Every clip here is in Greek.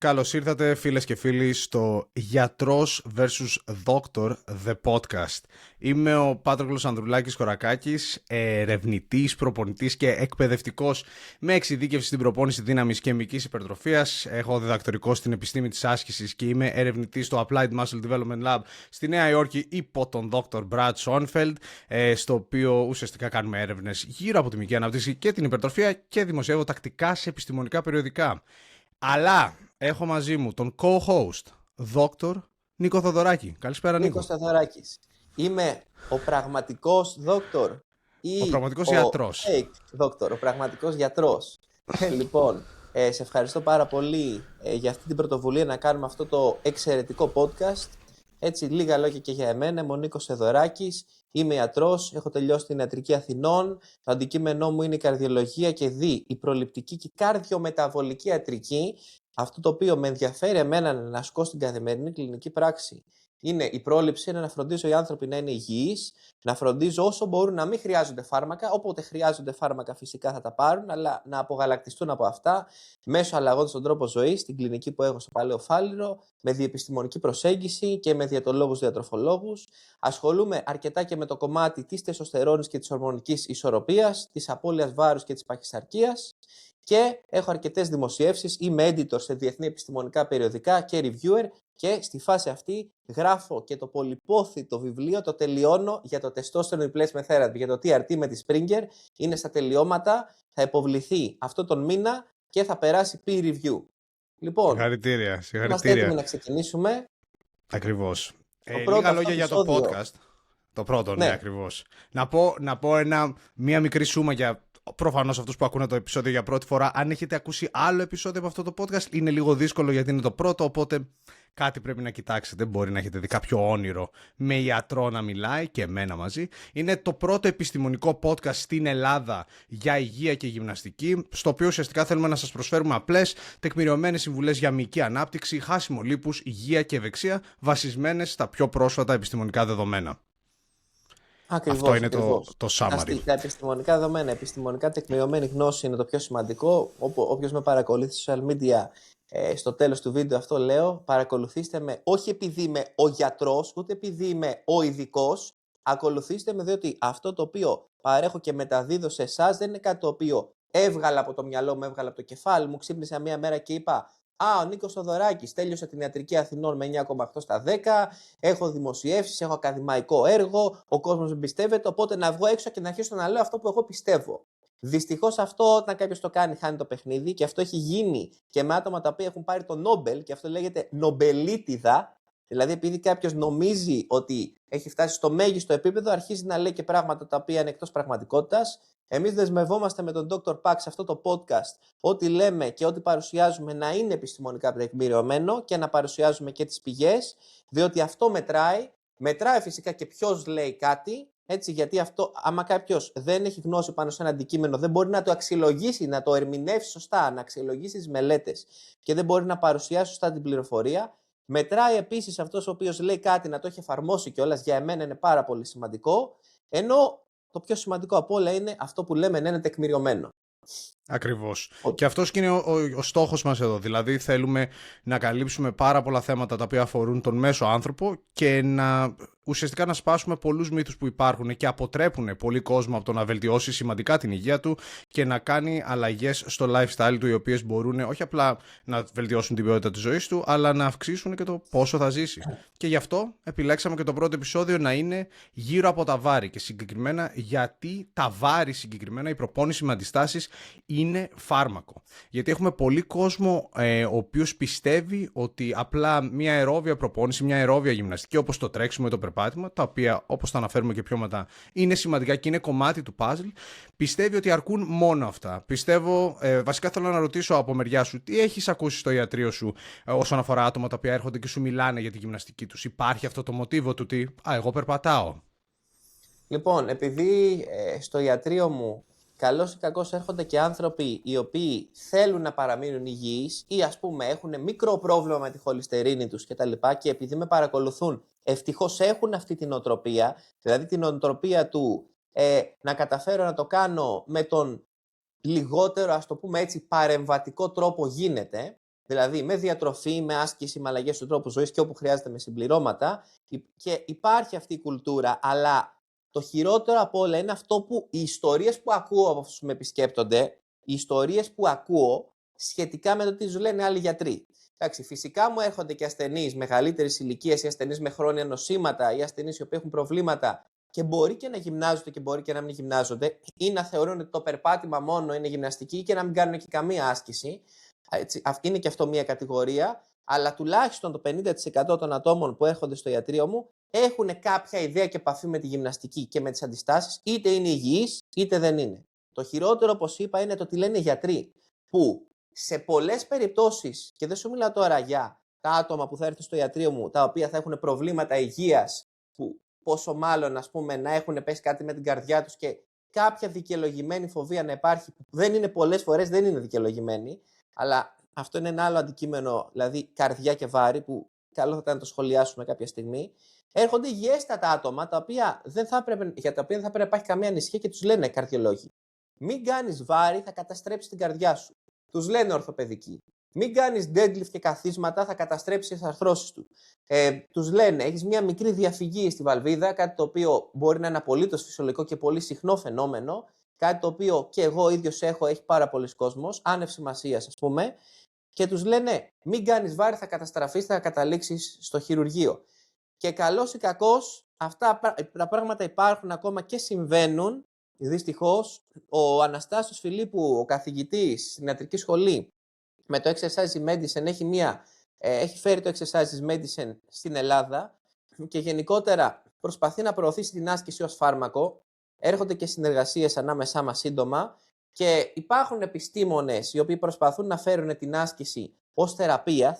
Καλώς ήρθατε φίλες και φίλοι στο Γιατρός vs. Doctor, The Podcast. Είμαι ο Πάτροκλος Ανδρουλάκης Κορακάκης, ερευνητής, προπονητής και εκπαιδευτικός με εξειδίκευση στην προπόνηση δύναμης και μυϊκής υπερτροφίας. Έχω διδακτορικό στην επιστήμη της άσκησης και είμαι ερευνητής στο Applied Muscle Development Lab στη Νέα Υόρκη υπό τον Dr. Brad Schoenfeld, στο οποίο ουσιαστικά κάνουμε έρευνες γύρω από τη μυϊκή ανάπτυξη και την υπερτροφία και δημοσιεύω τακτικά σε επιστημονικά περιοδικά. Αλλά έχω μαζί μου τον co-host, Dr. Νίκο Θοδωράκη. Καλησπέρα, Νίκο. Νίκος Θοδωράκης. Είμαι ο πραγματικός δόκτωρ ή ο πραγματικός γιατρός. Δόκτωρ, ο πραγματικός γιατρός. Λοιπόν, σε ευχαριστώ πάρα πολύ για αυτή την πρωτοβουλία να κάνουμε αυτό το εξαιρετικό podcast. Έτσι, λίγα λόγια και για εμένα. Είμαι ο Νίκος Θοδωράκης. Είμαι ιατρός, έχω τελειώσει την Ιατρική Αθηνών. Το αντικείμενό μου είναι η καρδιολογία και η προληπτική και καρδιομεταβολική ιατρική. Αυτό το οποίο με ενδιαφέρει εμένα να ασκώ στην καθημερινή κλινική πράξη είναι η πρόληψη, είναι να φροντίζω οι άνθρωποι να είναι υγιείς, να φροντίζω όσο μπορούν να μην χρειάζονται φάρμακα, όποτε χρειάζονται φάρμακα φυσικά θα τα πάρουν, αλλά να απογαλακτιστούν από αυτά μέσω αλλαγών στον τρόπο ζωής, στην κλινική που έχω στο Παλαιό Φάληρο, με διεπιστημονική προσέγγιση και με διαιτολόγους, διατροφολόγους. Ασχολούμαι αρκετά και με το κομμάτι της τεστοστερόνης και της ορμονικής ισορροπίας, της απώλειας βάρους και της παχυσαρκίας. Και έχω αρκετές δημοσιεύσεις, είμαι editor σε διεθνή επιστημονικά περιοδικά και reviewer και στη φάση αυτή γράφω και το πολυπόθητο βιβλίο, το τελειώνω για το Testosterone Replacement Therapy, για το TRT με τη Springer, είναι στα τελειώματα, θα υποβληθεί αυτό τον μήνα και θα περάσει peer review. Λοιπόν, συγχαρητήρια. Είμαστε έτοιμοι να ξεκινήσουμε. Ακριβώς. Λίγα λόγια για το podcast. Το πρώτο, ναι, ακριβώς. Να πω μία μικρή σούμα για προφανώς αυτούς που ακούνε το επεισόδιο για πρώτη φορά. Αν έχετε ακούσει άλλο επεισόδιο από αυτό το podcast, είναι λίγο δύσκολο γιατί είναι το πρώτο, οπότε κάτι πρέπει να κοιτάξετε. Μπορεί να έχετε δει κάποιο όνειρο με ιατρό να μιλάει και εμένα μαζί. Είναι το πρώτο επιστημονικό podcast στην Ελλάδα για υγεία και γυμναστική, στο οποίο ουσιαστικά θέλουμε να σας προσφέρουμε απλές, τεκμηριωμένες συμβουλές για μυϊκή ανάπτυξη, χάσιμο λίπους, υγεία και ευεξία, βασισμένες στα πιο πρόσφατα επιστημονικά δεδομένα. Ακριβώς, αυτό είναι το summary. Τα επιστημονικά δεδομένα, επιστημονικά τεκμηριωμένη γνώση είναι το πιο σημαντικό. Όποιος με παρακολουθεί στα social media, στο τέλος του βίντεο αυτό λέω, παρακολουθήστε με όχι επειδή είμαι ο γιατρός, ούτε επειδή είμαι ο ειδικός. Ακολουθήστε με διότι αυτό το οποίο παρέχω και μεταδίδω σε εσάς δεν είναι κάτι το οποίο έβγαλα από το μυαλό μου, έβγαλα από το κεφάλι μου, ξύπνησα μία μέρα και είπα ο Νίκος Θοδωράκης, τέλειωσε την Ιατρική Αθηνών με 9,8 στα 10, έχω δημοσιεύσεις, έχω ακαδημαϊκό έργο, ο κόσμος με πιστεύεται, οπότε να βγω έξω και να αρχίσω να λέω αυτό που εγώ πιστεύω. Δυστυχώς αυτό όταν κάποιος το κάνει χάνει το παιχνίδι και αυτό έχει γίνει και με άτομα τα οποία έχουν πάρει το Νόμπελ και αυτό λέγεται νομπελίτιδα, δηλαδή επειδή κάποιος νομίζει ότι έχει φτάσει στο μέγιστο επίπεδο αρχίζει να λέει και πράγματα τα οποία είναι εκτός πραγματικότητας. Εμείς δεσμευόμαστε με τον Dr. Pax σε αυτό το podcast ό,τι λέμε και ό,τι παρουσιάζουμε να είναι επιστημονικά τεκμηριωμένο και να παρουσιάζουμε και τις πηγές, διότι αυτό μετράει. Μετράει φυσικά και ποιος λέει κάτι, έτσι, γιατί αυτό, άμα κάποιος δεν έχει γνώση πάνω σε ένα αντικείμενο, δεν μπορεί να το αξιολογήσει, να το ερμηνεύσει σωστά, να αξιολογήσει τις μελέτες και δεν μπορεί να παρουσιάσει σωστά την πληροφορία. Μετράει επίσης αυτός ο οποίος λέει κάτι να το έχει εφαρμόσει κιόλας, για εμένα είναι πάρα πολύ σημαντικό, ενώ το πιο σημαντικό από όλα είναι αυτό που λέμε να είναι τεκμηριωμένο. Ακριβώς. Και αυτός και είναι ο στόχος μας εδώ. Δηλαδή θέλουμε να καλύψουμε πάρα πολλά θέματα τα οποία αφορούν τον μέσο άνθρωπο και ουσιαστικά να σπάσουμε πολλούς μύθους που υπάρχουν και αποτρέπουν πολύ κόσμο από το να βελτιώσει σημαντικά την υγεία του και να κάνει αλλαγές στο lifestyle του, οι οποίες μπορούν όχι απλά να βελτιώσουν την ποιότητα της ζωής του, αλλά να αυξήσουν και το πόσο θα ζήσει. Και γι' αυτό επιλέξαμε και το πρώτο επεισόδιο να είναι γύρω από τα βάρη και συγκεκριμένα γιατί τα βάρη συγκεκριμένα, η προπόνηση με αντιστάσεις είναι φάρμακο. Γιατί έχουμε πολύ κόσμο ο οποίος πιστεύει ότι απλά μια αερόβια προπόνηση, μια αερόβια γυμναστική όπως το τρέξιμο ή το περπάτημα, τα οποία όπως θα αναφέρουμε και πιο μετά είναι σημαντικά και είναι κομμάτι του puzzle, πιστεύει ότι αρκούν μόνο αυτά. Βασικά θέλω να ρωτήσω από μεριά σου, τι έχεις ακούσει στο ιατρείο σου όσον αφορά άτομα τα οποία έρχονται και σου μιλάνε για τη γυμναστική τους? Υπάρχει αυτό το μοτίβο του ότι εγώ περπατάω? Λοιπόν, επειδή στο ιατρείο μου καλώς ή κακώς έρχονται και άνθρωποι οι οποίοι θέλουν να παραμείνουν υγιείς ή ας πούμε έχουν μικρό πρόβλημα με τη χολυστερίνη τους κτλ. Και επειδή με παρακολουθούν, ευτυχώς έχουν αυτή την οτροπία, δηλαδή την οτροπία του να καταφέρω να το κάνω με τον λιγότερο, ας το πούμε έτσι, παρεμβατικό τρόπο γίνεται. Δηλαδή με διατροφή, με άσκηση, με αλλαγές του τρόπου ζωής και όπου χρειάζεται με συμπληρώματα. Και υπάρχει αυτή η κουλτούρα, αλλά το χειρότερο από όλα είναι αυτό που οι ιστορίες που ακούω από αυτούς που με επισκέπτονται, οι ιστορίες που ακούω σχετικά με το τι σου λένε άλλοι γιατροί. Εντάξει, φυσικά μου έρχονται και ασθενείς μεγαλύτερης ηλικίας ή ασθενείς με χρόνια νοσήματα ή ασθενείς οι οποίοι έχουν προβλήματα και μπορεί και να γυμνάζονται και μπορεί και να μην γυμνάζονται ή να θεωρούν ότι το περπάτημα μόνο είναι γυμναστική και να μην κάνουν και καμία άσκηση. Έτσι, αυτή είναι και αυτό μία κατηγορία, αλλά τουλάχιστον το 50% των ατόμων που έρχονται στο ιατρείο μου έχουν κάποια ιδέα και επαφή με τη γυμναστική και με τις αντιστάσεις, είτε είναι υγιείς είτε δεν είναι. Το χειρότερο, όπως είπα, είναι το τι λένε οι γιατροί, που σε πολλές περιπτώσεις, και δεν σου μιλάω τώρα για τα άτομα που θα έρθουν στο ιατρείο μου, τα οποία θα έχουν προβλήματα υγείας, που πόσο μάλλον ας πούμε, να έχουν πέσει κάτι με την καρδιά τους και κάποια δικαιολογημένη φοβία να υπάρχει, που δεν είναι πολλές φορές, δεν είναι δικαιολογημένη, αλλά αυτό είναι ένα άλλο αντικείμενο, δηλαδή καρδιά και βάρη, που καλό θα ήταν να το σχολιάσουμε κάποια στιγμή. Έρχονται υγιέστατα άτομα για τα οποία δεν θα πρέπει να υπάρχει καμία ανησυχία και τους λένε καρδιολόγοι. Μην κάνεις βάρη, θα καταστρέψει την καρδιά σου. Τους λένε ορθοπαιδικοί. Μην κάνεις deadlift και καθίσματα, θα καταστρέψει τις αρθρώσεις του. Τους λένε, έχεις μια μικρή διαφυγή στη βαλβίδα, κάτι το οποίο μπορεί να είναι απολύτως φυσιολογικό και πολύ συχνό φαινόμενο, κάτι το οποίο και εγώ ίδιος έχω, έχει πάρα πολλοί κόσμος, άνευ σημασίας ας πούμε, και τους λένε μην κάνεις βάρη, θα καταστραφείς, θα καταλήξεις στο χειρουργείο. Και καλός ή κακός, αυτά τα πράγματα υπάρχουν ακόμα και συμβαίνουν. Δυστυχώς, ο Αναστάσιος Φιλίππου, ο καθηγητής στην ιατρική σχολή, με το Exercise Medicine έχει φέρει το Exercise Medicine στην Ελλάδα και γενικότερα προσπαθεί να προωθήσει την άσκηση ως φάρμακο. Έρχονται και συνεργασίες ανάμεσά μας σύντομα και υπάρχουν επιστήμονες οι οποίοι προσπαθούν να φέρουν την άσκηση ως θεραπεία,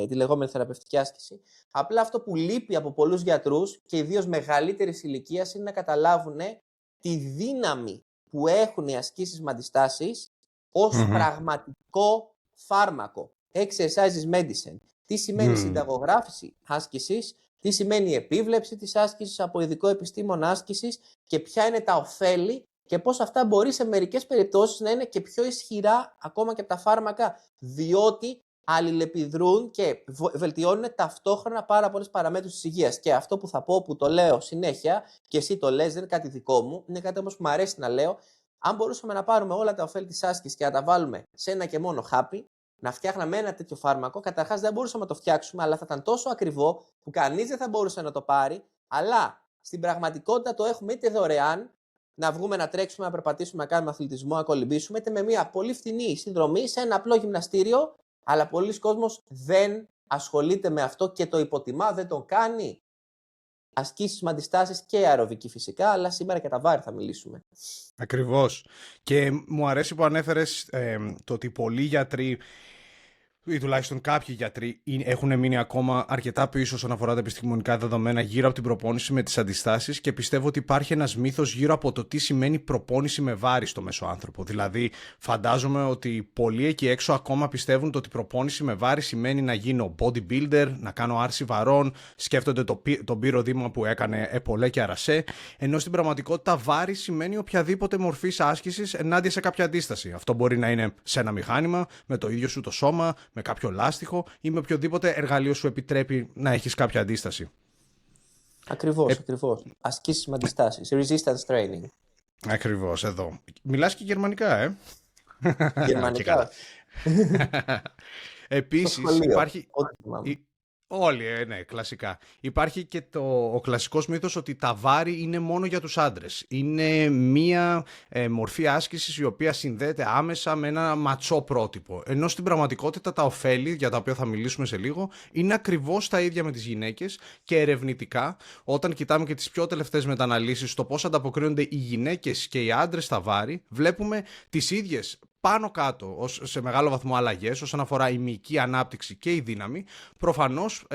τη λεγόμενη θεραπευτική άσκηση. Απλά αυτό που λείπει από πολλούς γιατρούς και ιδίως μεγαλύτερης ηλικίας είναι να καταλάβουν τη δύναμη που έχουν οι ασκήσεις με αντιστάσεις ως πραγματικό φάρμακο. Exercise medicine. Τι σημαίνει συνταγογράφηση άσκησης, τι σημαίνει επίβλεψη της άσκησης από ειδικό επιστήμονα άσκησης και ποια είναι τα ωφέλη και πώς αυτά μπορεί σε μερικές περιπτώσεις να είναι και πιο ισχυρά ακόμα και από τα φάρμακα, διότι αλληλεπιδρούν και βελτιώνουν ταυτόχρονα πάρα πολλές παραμέτρους της υγείας. Και αυτό που θα πω, που το λέω συνέχεια, και εσύ το λες, δεν είναι κάτι δικό μου, είναι κάτι όμως που μου αρέσει να λέω. Αν μπορούσαμε να πάρουμε όλα τα ωφέλη της άσκησης και να τα βάλουμε σε ένα και μόνο χάπι, να φτιάχναμε ένα τέτοιο φάρμακο, καταρχάς δεν μπορούσαμε να το φτιάξουμε, αλλά θα ήταν τόσο ακριβό που κανείς δεν θα μπορούσε να το πάρει. Αλλά στην πραγματικότητα το έχουμε είτε δωρεάν, να βγούμε να τρέξουμε, να περπατήσουμε, να κάνουμε αθλητισμό, να κολυμπήσουμε, είτε με μια πολύ φθηνή συνδρομή σε ένα απλό γυμναστήριο. Αλλά πολλοί κόσμος δεν ασχολείται με αυτό και το υποτιμά, δεν το κάνει. Ασκήσεις με αντιστάσεις και αεροβική φυσικά, αλλά σήμερα και τα βάρη θα μιλήσουμε. Ακριβώς. Και μου αρέσει που ανέφερες το ότι πολλοί γιατροί ή τουλάχιστον κάποιοι γιατροί έχουν μείνει ακόμα αρκετά πίσω όσον αφορά τα επιστημονικά δεδομένα γύρω από την προπόνηση με τις αντιστάσεις και πιστεύω ότι υπάρχει ένας μύθος γύρω από το τι σημαίνει προπόνηση με βάρη στο μέσο άνθρωπο. Δηλαδή, φαντάζομαι ότι πολλοί εκεί έξω ακόμα πιστεύουν ότι προπόνηση με βάρη σημαίνει να γίνω bodybuilder, να κάνω άρση βαρών, σκέφτονται τον Πύρο Δήμα που έκανε Επολέ και Αρασέ, ενώ στην πραγματικότητα βάρη σημαίνει οποιαδήποτε μορφή άσκησης ενάντια σε κάποια αντίσταση. Αυτό μπορεί να είναι σε ένα μηχάνημα, με το ίδιο σου το σώμα, με κάποιο λάστιχο ή με οποιοδήποτε εργαλείο σου επιτρέπει να έχεις κάποια αντίσταση. Ακριβώς. Ασκήσεις με αντιστάσεις. Resistance training. Ακριβώς, εδώ. Μιλάς και γερμανικά, Γερμανικά. Επίσης υπάρχει... Όλοι, ναι, κλασικά. Υπάρχει και ο κλασικός μύθος ότι τα βάρη είναι μόνο για τους άντρες. Είναι μία μορφή άσκησης η οποία συνδέεται άμεσα με ένα ματσό πρότυπο. Ενώ στην πραγματικότητα τα ωφέλη, για τα οποία θα μιλήσουμε σε λίγο, είναι ακριβώς τα ίδια με τις γυναίκες και ερευνητικά, όταν κοιτάμε και τις πιο τελευταίες μεταναλύσεις στο πώς ανταποκρίνονται οι γυναίκες και οι άντρες στα βάρη, βλέπουμε τις ίδιες πάνω κάτω σε μεγάλο βαθμό αλλαγές όσον αφορά η μυϊκή ανάπτυξη και η δύναμη, προφανώς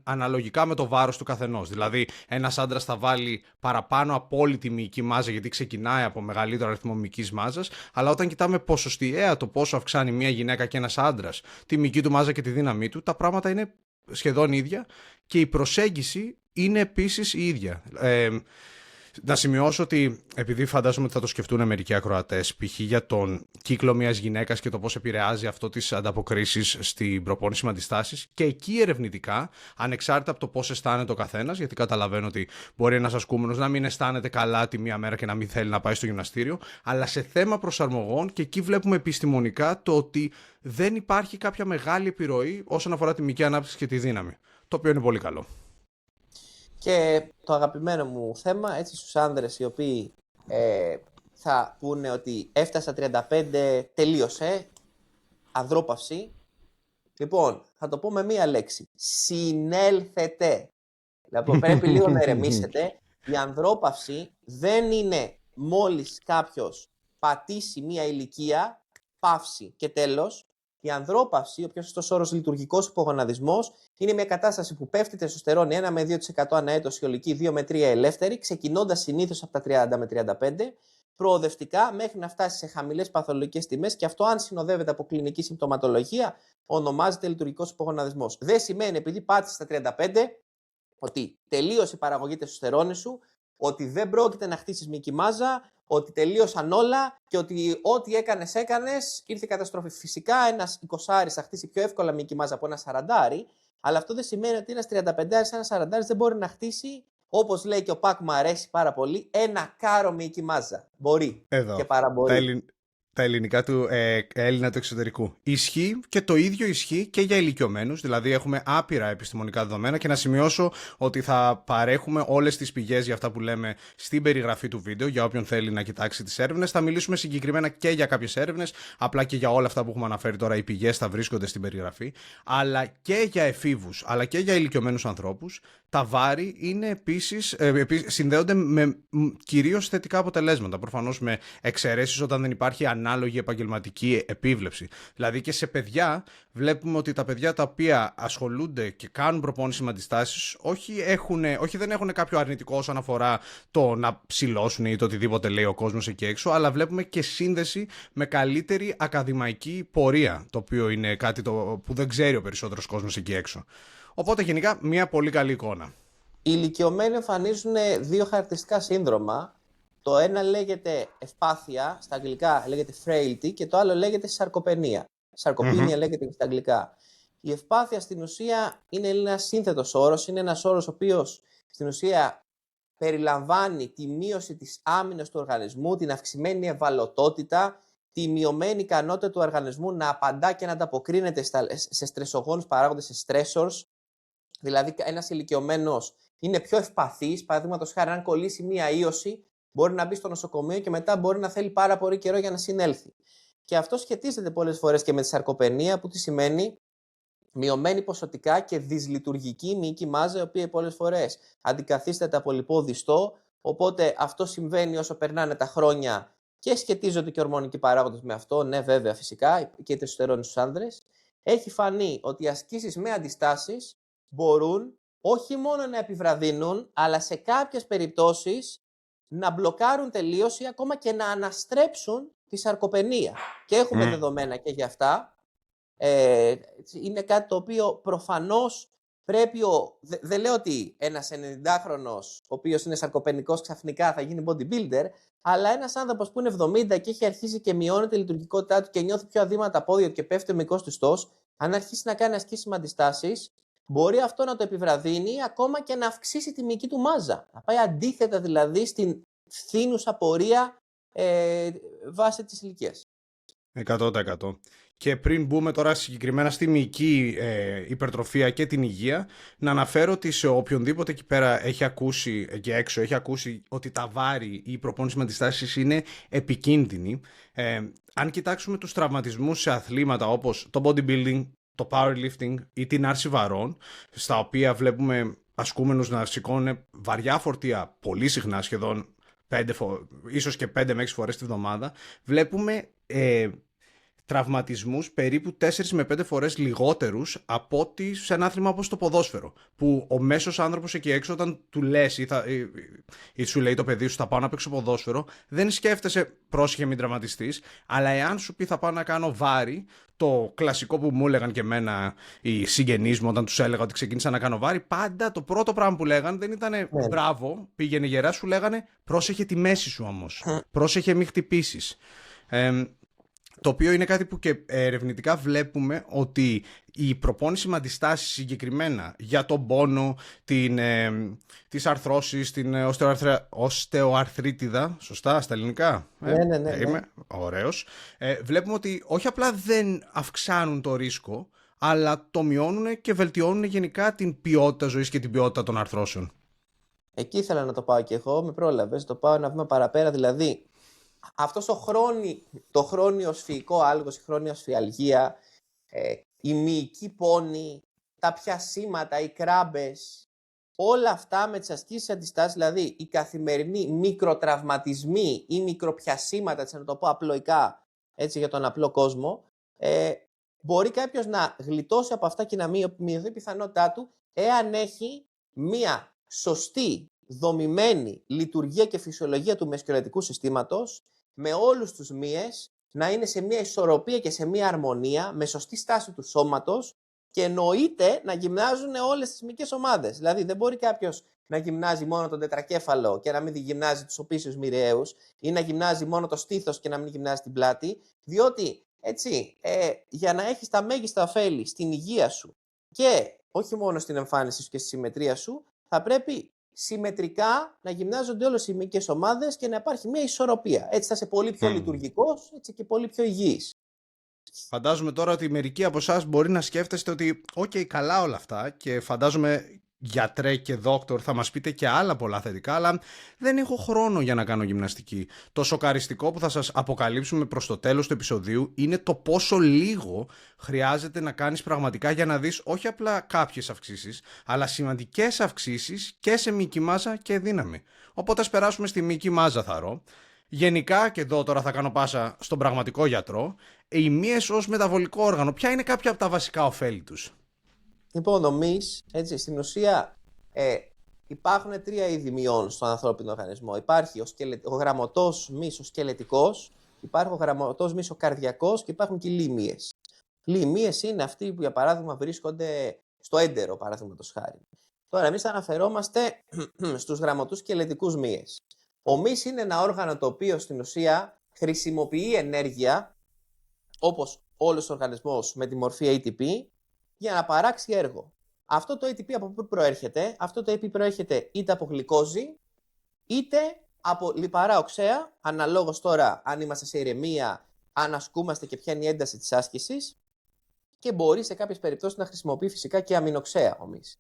αναλογικά με το βάρος του καθενός. Δηλαδή, ένας άντρας θα βάλει παραπάνω από όλη τη μυϊκή μάζα γιατί ξεκινάει από μεγαλύτερο αριθμό μυϊκής μάζας, αλλά όταν κοιτάμε ποσοστιαία το πόσο αυξάνει μια γυναίκα και ένας άντρας τη μυϊκή του μάζα και τη δύναμή του, τα πράγματα είναι σχεδόν ίδια και η προσέγγιση είναι επίσης η ίδια. Να σημειώσω ότι, επειδή φαντάζομαι ότι θα το σκεφτούν μερικοί ακροατές, π.χ. για τον κύκλο μιας γυναίκας και το πώς επηρεάζει αυτό τις ανταποκρίσεις στην προπόνηση με αντιστάσεις, και εκεί ερευνητικά, ανεξάρτητα από το πώς αισθάνεται ο καθένας, γιατί καταλαβαίνω ότι μπορεί ένας ασκούμενος να μην αισθάνεται καλά τη μία μέρα και να μην θέλει να πάει στο γυμναστήριο, αλλά σε θέμα προσαρμογών, και εκεί βλέπουμε επιστημονικά το ότι δεν υπάρχει κάποια μεγάλη επιρροή όσον αφορά τη μυϊκή ανάπτυξη και τη δύναμη. Το οποίο είναι πολύ καλό. Και το αγαπημένο μου θέμα, έτσι, στους άνδρες οι οποίοι θα πούνε ότι έφτασα 35, τελείωσε, ανδρόπαυση. Λοιπόν, θα το πω με μία λέξη. Συνέλθετε. Δηλαδή, πρέπει λίγο να ερεμήσετε. Η ανδρόπαυση δεν είναι μόλις κάποιος πατήσει μία ηλικία, παύση και τέλος. Η ανδρόπαυση, ο πιο σωστός όρος λειτουργικός υπογοναδισμός, είναι μια κατάσταση που πέφτει τεστοστερόνη 1 με 2% ανά έτος, αιωλική 2 με 3 ελεύθερη, ξεκινώντας συνήθως από τα 30 με 35, προοδευτικά μέχρι να φτάσει σε χαμηλές παθολογικές τιμές, και αυτό, αν συνοδεύεται από κλινική συμπτωματολογία, ονομάζεται λειτουργικός υπογοναδισμός. Δεν σημαίνει, επειδή πάτησες τα 35, ότι τελείωσε η παραγωγή τεστοστερόνη σου, ότι δεν πρόκειται να χτίσεις μυϊκή μάζα, ότι τελείωσαν όλα και ότι ό,τι έκανες, ήρθε η καταστροφή. Φυσικά ένας 20άρης θα χτίσει πιο εύκολα μυϊκή μάζα από ένα 40άρη, αλλά αυτό δεν σημαίνει ότι ένας 35άρης, ένας 40άρης δεν μπορεί να χτίσει, όπως λέει και ο Πακ, μου αρέσει πάρα πολύ, ένα κάρο μυϊκή μάζα. Μπορεί. Εδώ, και παραμπορεί. τα ελληνικά του Έλληνα του εξωτερικού. Ισχύει, και το ίδιο ισχύει και για ηλικιωμένους, δηλαδή έχουμε άπειρα επιστημονικά δεδομένα, και να σημειώσω ότι θα παρέχουμε όλες τις πηγές για αυτά που λέμε στην περιγραφή του βίντεο, για όποιον θέλει να κοιτάξει τις έρευνες. Θα μιλήσουμε συγκεκριμένα και για κάποιες έρευνες, απλά και για όλα αυτά που έχουμε αναφέρει τώρα, οι πηγές θα βρίσκονται στην περιγραφή, αλλά και για εφήβους, αλλά και για ηλικιωμένους ανθρώπους. Τα βάρη είναι επίσης, συνδέονται με κυρίως θετικά αποτελέσματα, προφανώς με εξαιρέσεις όταν δεν υπάρχει ανάλογη επαγγελματική επίβλεψη. Δηλαδή και σε παιδιά βλέπουμε ότι τα παιδιά τα οποία ασχολούνται και κάνουν προπόνηση με αντιστάσεις, όχι δεν έχουν κάποιο αρνητικό όσον αφορά το να ψηλώσουν ή το οτιδήποτε λέει ο κόσμος εκεί έξω, αλλά βλέπουμε και σύνδεση με καλύτερη ακαδημαϊκή πορεία, το οποίο είναι κάτι που δεν ξέρει ο περισσότερος κόσμος εκεί έξω. Οπότε γενικά μια πολύ καλή εικόνα. Οι ηλικιωμένοι εμφανίζουν δύο χαρακτηριστικά σύνδρομα. Το ένα λέγεται ευπάθεια, στα αγγλικά λέγεται frailty, και το άλλο λέγεται σαρκοπενία. Σαρκοπίνια λέγεται και στα αγγλικά. Η ευπάθεια στην ουσία είναι ένας σύνθετος όρος, είναι ένας όρος ο οποίος στην ουσία περιλαμβάνει τη μείωση της άμυνας του οργανισμού, την αυξημένη ευαλωτότητα, τη μειωμένη ικανότητα του οργανισμού να απαντά και να ανταποκρίνεται σε στρεσογόνους παράγοντες, σε stressors. Δηλαδή, ένας ηλικιωμένος είναι πιο ευπαθής. Παραδείγματος χάρη, αν κολλήσει μία ίωση, μπορεί να μπει στο νοσοκομείο και μετά μπορεί να θέλει πάρα πολύ καιρό για να συνέλθει. Και αυτό σχετίζεται πολλές φορές και με τη σαρκοπενία, που τι σημαίνει? Μειωμένη ποσοτικά και δυσλειτουργική μυϊκή μάζα, η οποία πολλές φορές αντικαθίσταται από λιπόδιστό. Οπότε αυτό συμβαίνει όσο περνάνε τα χρόνια, και σχετίζονται και ορμονικοί παράγοντες με αυτό. Ναι, βέβαια, φυσικά, και η τεστοστερόνη στους άνδρες. Έχει φανεί ότι οι ασκήσεις με αντιστάσεις μπορούν όχι μόνο να επιβραδύνουν, αλλά σε κάποιες περιπτώσεις να μπλοκάρουν τελείως ή ακόμα και να αναστρέψουν τη σαρκοπενία. Και έχουμε δεδομένα και για αυτά. Είναι κάτι το οποίο προφανώς πρέπει δεν λέω ότι ένας 90χρονος, ο οποίος είναι σαρκοπενικός, ξαφνικά θα γίνει bodybuilder, αλλά ένας άνθρωπος που είναι 70 και έχει αρχίσει και μειώνεται η λειτουργικότητά του και νιώθει πιο αδύματα πόδια και πέφτει ο μυϊκός του ιστός, αν αρχίσει να κάνει ασκήσεις με αντιστάσεις, μπορεί αυτό να το επιβραδύνει, ακόμα και να αυξήσει τη μυϊκή του μάζα. Να πάει αντίθετα δηλαδή στην φθήνουσα πορεία βάσει της ηλικίας. 100%. Και πριν μπούμε τώρα συγκεκριμένα στη μυϊκή υπερτροφία και την υγεία, να αναφέρω ότι σε οποιονδήποτε εκεί πέρα έχει ακούσει, εκεί έξω έχει ακούσει ότι τα βάρη ή η προπόνηση με αντιστάσεις είναι επικίνδυνη. Αν κοιτάξουμε τους τραυματισμούς σε αθλήματα όπως το bodybuilding, το powerlifting ή την άρση βαρών, στα οποία βλέπουμε ασκούμενους να σηκώνουν βαριά φορτία πολύ συχνά, σχεδόν ίσως και 5 με 6 φορές τη βδομάδα, βλέπουμε τραυματισμούς περίπου 4 με 5 φορές λιγότερους από ότι σε ένα άθλημα όπως το ποδόσφαιρο. Που ο μέσος άνθρωπος εκεί έξω, όταν του λες ή σου λέει το παιδί σου θα πάω να παίξω ποδόσφαιρο, δεν σκέφτεσαι πρόσεχε μην τραυματιστείς, αλλά εάν σου πει θα πάω να κάνω βάρη, το κλασικό που μου έλεγαν και εμένα οι συγγενείς μου όταν τους έλεγα ότι ξεκίνησα να κάνω βάρη, πάντα το πρώτο πράγμα που λέγανε δεν ήταν μπράβο, πήγαινε γερά, σου λέγανε πρόσεχε τη μέση σου όμως, πρόσεχε μην χτυπήσεις. Το οποίο είναι κάτι που και ερευνητικά βλέπουμε ότι η προπόνηση με αντιστάσεις συγκεκριμένα για τον πόνο, τις αρθρώσεις, την οστεοαρθρίτιδα, σωστά στα ελληνικά. Ναι. Είμαι ωραίος. Βλέπουμε ότι όχι απλά δεν αυξάνουν το ρίσκο, αλλά το μειώνουν και βελτιώνουν γενικά την ποιότητα ζωής και την ποιότητα των αρθρώσεων. Εκεί ήθελα να το πάω και εγώ, με πρόλαβες, το πάω να βήμα παραπέρα, δηλαδή αυτός το χρόνιο σφυϊκό άλγος, η χρόνια σφυαλγία, η μυϊκή πόνη, τα πιασίματα, οι κράμπες, όλα αυτά με τις ασκήσεις αντιστάσεις, δηλαδή οι καθημερινοί μικροτραυματισμοί ή μικροπιασίματα, έτσι να το πω απλοϊκά, έτσι για τον απλό κόσμο, μπορεί κάποιος να γλιτώσει από αυτά και να μειωθεί η πιθανότητά του, εάν έχει μία σωστή, δομημένη λειτουργία και φυσιολογία του μυοσκελετικού συστήματος, με όλους τους μύες να είναι σε μια ισορροπία και σε μια αρμονία, με σωστή στάση του σώματος και εννοείται να γυμνάζουν όλες τις μυϊκές ομάδες. Δηλαδή δεν μπορεί κάποιος να γυμνάζει μόνο τον τετρακέφαλο και να μην γυμνάζει τους οπίσιους μοιραίους ή να γυμνάζει μόνο το στήθος και να μην γυμνάζει την πλάτη, διότι έτσι, για να έχεις τα μέγιστα ωφέλη στην υγεία σου και όχι μόνο στην εμφάνιση σου και στη συμμετρία σου, θα πρέπει συμμετρικά να γυμνάζονται όλες οι μυϊκές ομάδες και να υπάρχει μια ισορροπία. Έτσι θα είσαι πολύ πιο λειτουργικός, έτσι και πολύ πιο υγιής. Φαντάζομαι τώρα ότι μερικοί από εσάς μπορεί να σκέφτεστε ότι καλά όλα αυτά και φαντάζομαι γιατρέ και δόκτωρ θα μας πείτε και άλλα πολλά θετικά, αλλά δεν έχω χρόνο για να κάνω γυμναστική. Το σοκαριστικό που θα σας αποκαλύψουμε προς το τέλος του επεισοδίου είναι το πόσο λίγο χρειάζεται να κάνεις πραγματικά για να δεις όχι απλά κάποιες αυξήσεις, αλλά σημαντικές αυξήσεις και σε μυϊκή μάζα και δύναμη. Οπότε ας περάσουμε στη μυϊκή μάζα, θαρώ. Γενικά, και εδώ τώρα θα κάνω πάσα στον πραγματικό γιατρό, οι μύες ως μεταβολικό όργανο, ποια είναι κάποια από τα βασικά ωφέλη τους? Λοιπόν, ο μυς, έτσι, στην ουσία υπάρχουν 3 είδη μυών στον ανθρώπινο οργανισμό. Υπάρχει ο γραμμωτός μυς, ο σκελετικός, υπάρχει ο γραμμωτός μυς, ο καρδιακός και υπάρχουν και οι λίμιες. Οι μύες είναι αυτοί που, για παράδειγμα, βρίσκονται στο έντερο, παραδείγματος χάρη. Τώρα, εμείς αναφερόμαστε στους γραμμωτούς σκελετικούς μύες. Ο μυς είναι ένα όργανο το οποίο στην ουσία χρησιμοποιεί ενέργεια, όπως όλος ο οργανισμός με τη μορφή ATP, για να παράξει έργο. Αυτό το ATP από πού προέρχεται? Αυτό το ATP προέρχεται είτε από γλυκόζη, είτε από λιπαρά οξέα, αναλόγως τώρα αν είμαστε σε ηρεμία, αν ασκούμαστε και ποια είναι η ένταση της άσκησης, και μπορεί σε κάποιες περιπτώσεις να χρησιμοποιεί φυσικά και αμινοξέα ο μυς.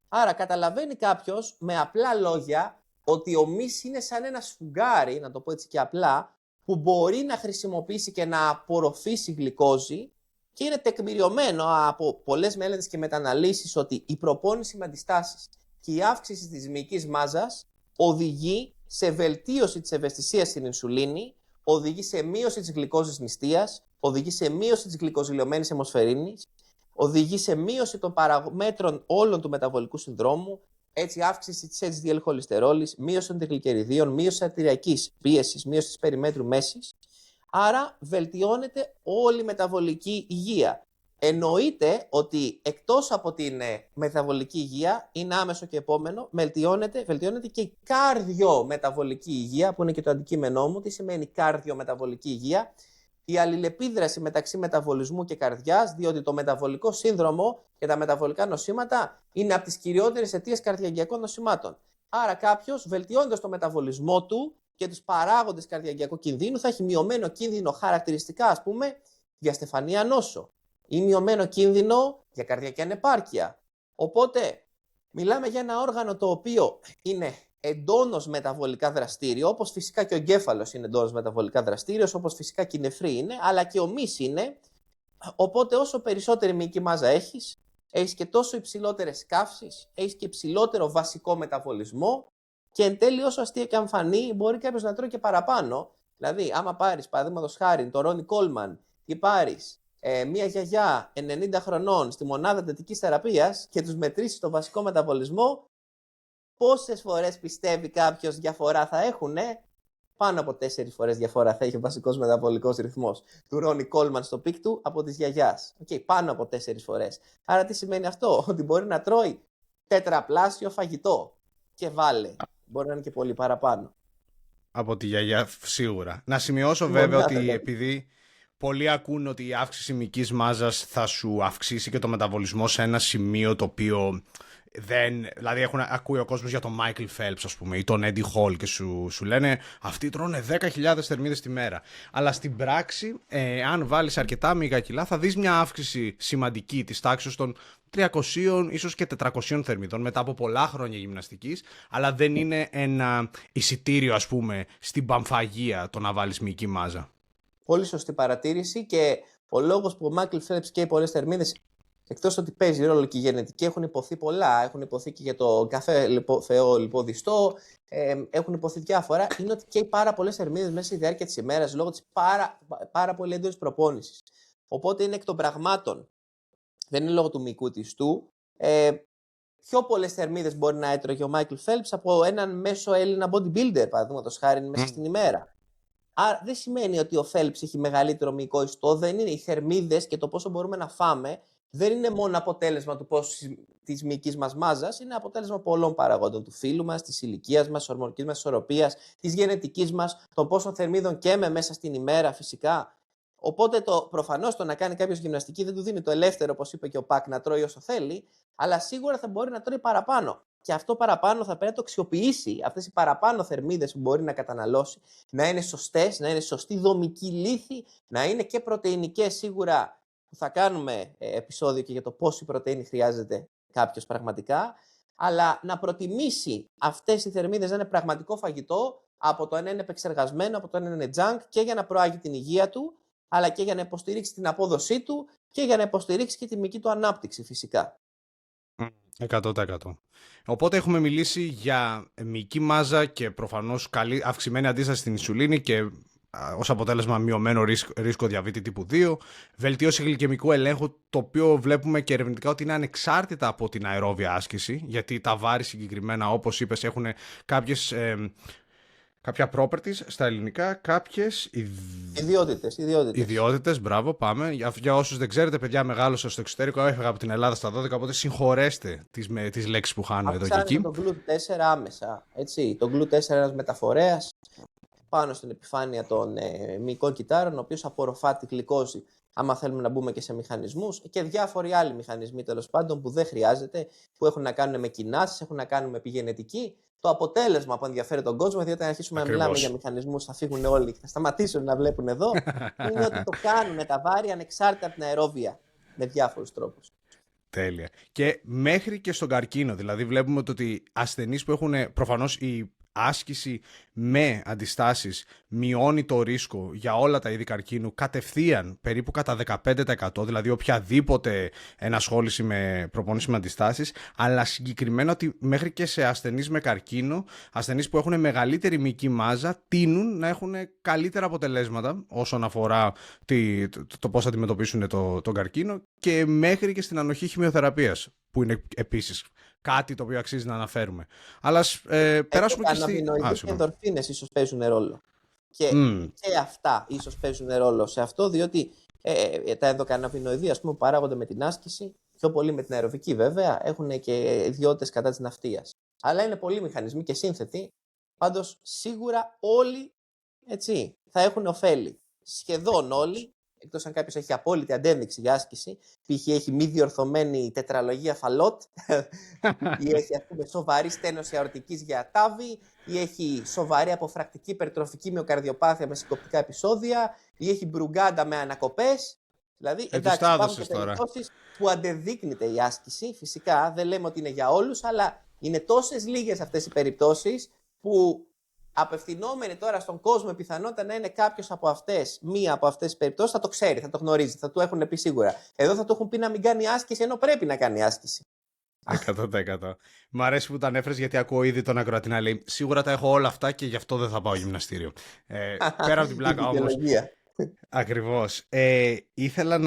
Άρα καταλαβαίνει κάποιος με απλά λόγια ότι ο μυς είναι σαν ένα σφουγγάρι, να το πω έτσι και απλά, που μπορεί να χρησιμοποιήσει και να απορροφήσει γλυκόζη, και είναι τεκμηριωμένο από πολλές μελέτες και μεταναλύσεις ότι η προπόνηση με αντιστάσεις και η αύξηση της μυϊκής μάζας οδηγεί σε βελτίωση της ευαισθησίας στην ινσουλίνη, οδηγεί σε μείωση της γλυκόζης νηστείας, οδηγεί σε μείωση της γλυκοζηλωμένης αιμοσφαιρίνης, οδηγεί σε μείωση των παραμέτρων όλων του μεταβολικού συνδρόμου, έτσι αύξηση της HDL χολυστερόλης, μείωση των τριγλικεριδίων, μείωση της αρτηριακής πίεσης, μείωση της περιμέτρου μέσης. Άρα βελτιώνεται όλη η μεταβολική υγεία. Εννοείται ότι εκτός από την μεταβολική υγεία, είναι άμεσο και επόμενο, βελτιώνεται και η καρδιομεταβολική υγεία, που είναι και το αντικείμενό μου. Τι σημαίνει καρδιομεταβολική υγεία? Η αλληλεπίδραση μεταξύ μεταβολισμού και καρδιάς, διότι το μεταβολικό σύνδρομο και τα μεταβολικά νοσήματα είναι από τις κυριότερες αιτίες καρδιαγγειακών νοσημάτων. Άρα κάποιος, βελτιώνοντας το μεταβολισμό του και τους παράγοντες καρδιαγγειακού κινδύνου, θα έχει μειωμένο κίνδυνο χαρακτηριστικά, ας πούμε, για στεφανία νόσο ή μειωμένο κίνδυνο για καρδιακή ανεπάρκεια. Οπότε, μιλάμε για ένα όργανο το οποίο είναι εντόνως μεταβολικά δραστήριο, όπως φυσικά και ο εγκέφαλος είναι εντόνως μεταβολικά δραστήριος, όπως φυσικά και η νεφρή είναι, αλλά και ο μυς είναι. Οπότε, όσο περισσότερη μυϊκή μάζα έχεις και τόσο υψηλότερες καύσεις, έχεις και υψηλότερο βασικό μεταβολισμό. Και εν τέλει, όσο αστεία και αν φανεί, μπορεί κάποιος να τρώει και παραπάνω. Δηλαδή, άμα πάρεις παραδείγματος χάρη τον Ρόνι Κόλμαν και πάρεις μία γιαγιά 90 χρονών στη μονάδα εντατικής θεραπείας και τους μετρήσεις το βασικό μεταβολισμό, πόσες φορές πιστεύει κάποιος διαφορά θα έχουνε? Πάνω από 4 φορές διαφορά θα έχει ο βασικός μεταβολικός ρυθμός του Ρόνι Κόλμαν στο πικ του από της γιαγιάς. Πάνω από 4 φορές. Άρα τι σημαίνει αυτό? Ότι μπορεί να τρώει τετραπλάσιο φαγητό και βάλε. Μπορεί να είναι και πολύ παραπάνω. Από τη γιαγιά σίγουρα. Να σημειώσω βέβαια ότι επειδή πολλοί ακούν ότι η αύξηση μυϊκής μάζας θα σου αυξήσει και το μεταβολισμό σε ένα σημείο το οποίο δεν... Δηλαδή ακούει ο κόσμος για τον Michael Phelps, ας πούμε, ή τον Eddie Hall και σου λένε αυτοί τρώνε 10.000 θερμίδες τη μέρα. Αλλά στην πράξη, αν βάλεις αρκετά μυϊκά κιλά, θα δεις μια αύξηση σημαντική της τάξης των 300 ίσως και 400 θερμίδων μετά από πολλά χρόνια γυμναστικής, αλλά δεν είναι ένα εισιτήριο, ας πούμε, στην παμφαγία το να βάλεις μυϊκή μάζα. Πολύ σωστή παρατήρηση, και ο λόγος που ο Michael Phelps καίει πολλές θερμίδες, εκτός ότι παίζει ρόλο και η γενετική, έχουν υποθεί πολλά. Έχουν υποθεί και για το καφέ Θεό λιποδιστό, έχουν υποθεί διάφορα. Είναι ότι καίει πάρα πολλές θερμίδες μέσα στη διάρκεια της ημέρας λόγω της πάρα πολύ έντονης προπόνησης. Οπότε είναι εκ των πραγμάτων. Δεν είναι λόγω του μυϊκού της του. Πιο πολλές θερμίδες μπορεί να έτρωγε ο Michael Phelps από έναν μέσο Έλληνα bodybuilder, παραδείγματος χάρη, μέσα στην ημέρα. Άρα δεν σημαίνει ότι ο Phelps έχει μεγαλύτερο μυϊκό ιστό. Δεν είναι οι θερμίδες και το πόσο μπορούμε να φάμε. Δεν είναι μόνο αποτέλεσμα του της μυϊκής μας μάζας, είναι αποτέλεσμα πολλών παραγόντων. Του φύλου μας, της ηλικίας μας, της ορμονικής μας ισορροπίας, της γενετικής μας, των πόσων θερμίδων καίμε μέσα στην ημέρα φυσικά. Οπότε προφανώς το να κάνει κάποιος γυμναστική δεν του δίνει το ελεύθερο, όπως είπε και ο Πακ, να τρώει όσο θέλει, αλλά σίγουρα θα μπορεί να τρώει παραπάνω. Και αυτό παραπάνω θα πρέπει να το αξιοποιήσει. Αυτές οι παραπάνω θερμίδες που μπορεί να καταναλώσει να είναι σωστές, να είναι σωστή δομική λίθη, να είναι και πρωτεϊνικές σίγουρα. Θα κάνουμε επεισόδιο και για το πόση πρωτεΐνη χρειάζεται κάποιος πραγματικά, αλλά να προτιμήσει αυτές οι θερμίδες να είναι πραγματικό φαγητό, από το ένα είναι επεξεργασμένο, από το ένα είναι junk, και για να προάγει την υγεία του, αλλά και για να υποστηρίξει την απόδοσή του και για να υποστηρίξει και τη μυϊκή του ανάπτυξη φυσικά. 100%. Οπότε έχουμε μιλήσει για μυϊκή μάζα και προφανώς καλή αυξημένη αντίσταση στην ινσουλίνη και ως αποτέλεσμα μειωμένο ρίσκο διαβήτη τύπου 2, βελτίωση γλυκαιμικού ελέγχου, το οποίο βλέπουμε και ερευνητικά ότι είναι ανεξάρτητα από την αερόβια άσκηση, γιατί τα βάρη συγκεκριμένα, όπως είπες, έχουν κάποια properties στα ελληνικά, κάποιες ιδιότητες, μπράβο, πάμε. Για όσους δεν ξέρετε, παιδιά, μεγάλωσα στο εξωτερικό, έφυγα από την Ελλάδα στα 12, οπότε συγχωρέστε τις λέξεις που χάνω εδώ και εκεί. Το GLUT4 άμεσα, έτσι. Το GLUT4 είναι ένας μεταφορέας πάνω στην επιφάνεια των μυϊκών κυτάρων, ο οποίος απορροφά τη γλυκόζη, άμα θέλουμε να μπούμε και σε μηχανισμούς, και διάφοροι άλλοι μηχανισμοί τέλος πάντων που δεν χρειάζεται, που έχουν να κάνουν με κοινάσεις, έχουν να κάνουν με επιγενετική. Το αποτέλεσμα που ενδιαφέρει τον κόσμο, διότι αν αρχίσουμε να μιλάμε για μηχανισμούς, θα φύγουν όλοι και θα σταματήσουν να βλέπουν εδώ, είναι ότι το κάνουν τα βάρη ανεξάρτητα από την αερόβια, με διάφορους τρόπους. Τέλεια. Και μέχρι και στον καρκίνο, δηλαδή βλέπουμε ότι ασθενείς που έχουν προφανώς η άσκηση με αντιστάσεις μειώνει το ρίσκο για όλα τα είδη καρκίνου κατευθείαν περίπου κατά 15%, δηλαδή οποιαδήποτε ενασχόληση με προπόνηση με αντιστάσεις, αλλά συγκεκριμένα ότι μέχρι και σε ασθενείς με καρκίνο, ασθενείς που έχουν μεγαλύτερη μυϊκή μάζα, τείνουν να έχουν καλύτερα αποτελέσματα όσον αφορά το πώς θα αντιμετωπίσουν τον καρκίνο, και μέχρι και στην ανοχή χημειοθεραπείας, που είναι επίσης κάτι το οποίο αξίζει να αναφέρουμε. Αλλά περάσουμε και στη... Οι ενδορφίνες ίσως παίζουν ρόλο. Και αυτά ίσως παίζουν ρόλο σε αυτό, διότι τα ενδοκαναβινοειδή, ας πούμε, που παράγονται με την άσκηση, πιο πολύ με την αεροβική βέβαια, έχουν και ιδιότητες κατά της ναυτίας. Αλλά είναι πολλοί μηχανισμοί και σύνθετοι. Πάντως, σίγουρα όλοι, έτσι, θα έχουν ωφέλη. Σχεδόν όλοι, εκτός αν κάποιος έχει απόλυτη αντένδειξη για άσκηση, π.χ. έχει μη διορθωμένη τετραλογία Φαλότ, ή έχει, ας πούμε, σοβαρή στένωση αορτικής για τάβη, ή έχει σοβαρή αποφρακτική υπερτροφική μυοκαρδιοπάθεια με συγκοπτικά επεισόδια, ή έχει μπρουγκάντα με ανακοπές. Δηλαδή, εντάξει, υπάρχουν και περιπτώσεις που αντεδείκνυται η άσκηση. Φυσικά δεν λέμε ότι είναι για όλους, αλλά είναι τόσες λίγες αυτές οι περιπτώσεις που, απευθυνόμενοι τώρα στον κόσμο, η πιθανότητα να είναι κάποιος από αυτές, μία από αυτές τις περιπτώσεις, θα το ξέρει, θα το γνωρίζει, θα του έχουν πει σίγουρα. Εδώ θα του έχουν πει να μην κάνει άσκηση, ενώ πρέπει να κάνει άσκηση. 100%. Μ' αρέσει που τα ανέφερες, γιατί ακούω ήδη τον ακροατή να λέει: σίγουρα τα έχω όλα αυτά και γι' αυτό δεν θα πάω γυμναστήριο. Πέρα από την πλάκα όμως. Ακριβώς. Ήθελα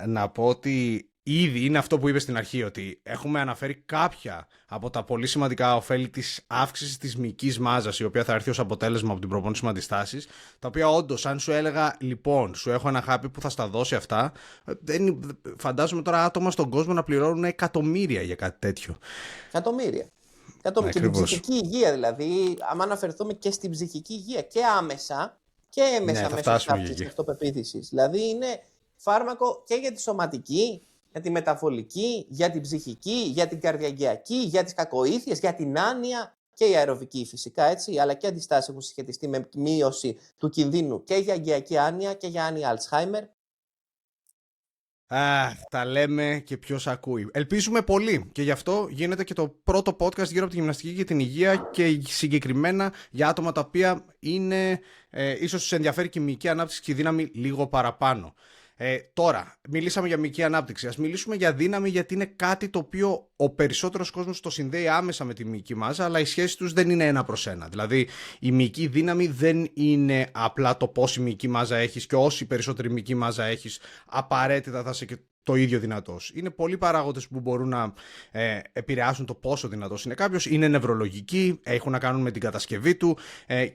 να πω ότι ήδη είναι αυτό που είπε στην αρχή, ότι έχουμε αναφέρει κάποια από τα πολύ σημαντικά ωφέλη της αύξησης της μυϊκής μάζας, η οποία θα έρθει ως αποτέλεσμα από την προπόνηση με αντιστάσεις, τα οποία όντως, αν σου έλεγα, λοιπόν, σου έχω ένα χάπι που θα στα δώσει αυτά, φαντάζομαι τώρα άτομα στον κόσμο να πληρώνουν εκατομμύρια για κάτι τέτοιο. Εκατομμύρια. Και την ψυχική υγεία δηλαδή, άμα αναφερθούμε και στην ψυχική υγεία και άμεσα και έμεσα μέσω της αύξησης της αυτοπεποίθησης. Δηλαδή είναι φάρμακο και για τη σωματική, για τη μεταβολική, για την ψυχική, για την καρδιαγγειακή, για τις κακοήθειες, για την άνοια και η αεροβική φυσικά, έτσι, αλλά και αντιστάσεις έχουν συσχετιστεί με μείωση του κινδύνου και για αγκαιακή άνοια και για άνοια Αλτσχάιμερ. Τα λέμε και ποιος ακούει. Ελπίζουμε πολύ και γι' αυτό γίνεται και το πρώτο podcast γύρω από τη γυμναστική και την υγεία και συγκεκριμένα για άτομα τα οποία είναι, ίσως τους ενδιαφέρει και η μυϊκή ανάπτυξη και η δύναμη λίγο παραπάνω. Τώρα, μιλήσαμε για μυϊκή ανάπτυξη. Ας μιλήσουμε για δύναμη, γιατί είναι κάτι το οποίο ο περισσότερος κόσμος το συνδέει άμεσα με τη μυϊκή μάζα, αλλά η σχέση τους δεν είναι 1/1. Δηλαδή, η μυϊκή δύναμη δεν είναι απλά το πόση μυϊκή μάζα έχεις και όση περισσότερη μυϊκή μάζα έχεις, απαραίτητα θα είσαι και το ίδιο δυνατός. Είναι πολλοί παράγοντες που μπορούν να επηρεάσουν το πόσο δυνατός είναι κάποιος. Είναι νευρολογικοί, έχουν να κάνουν με την κατασκευή του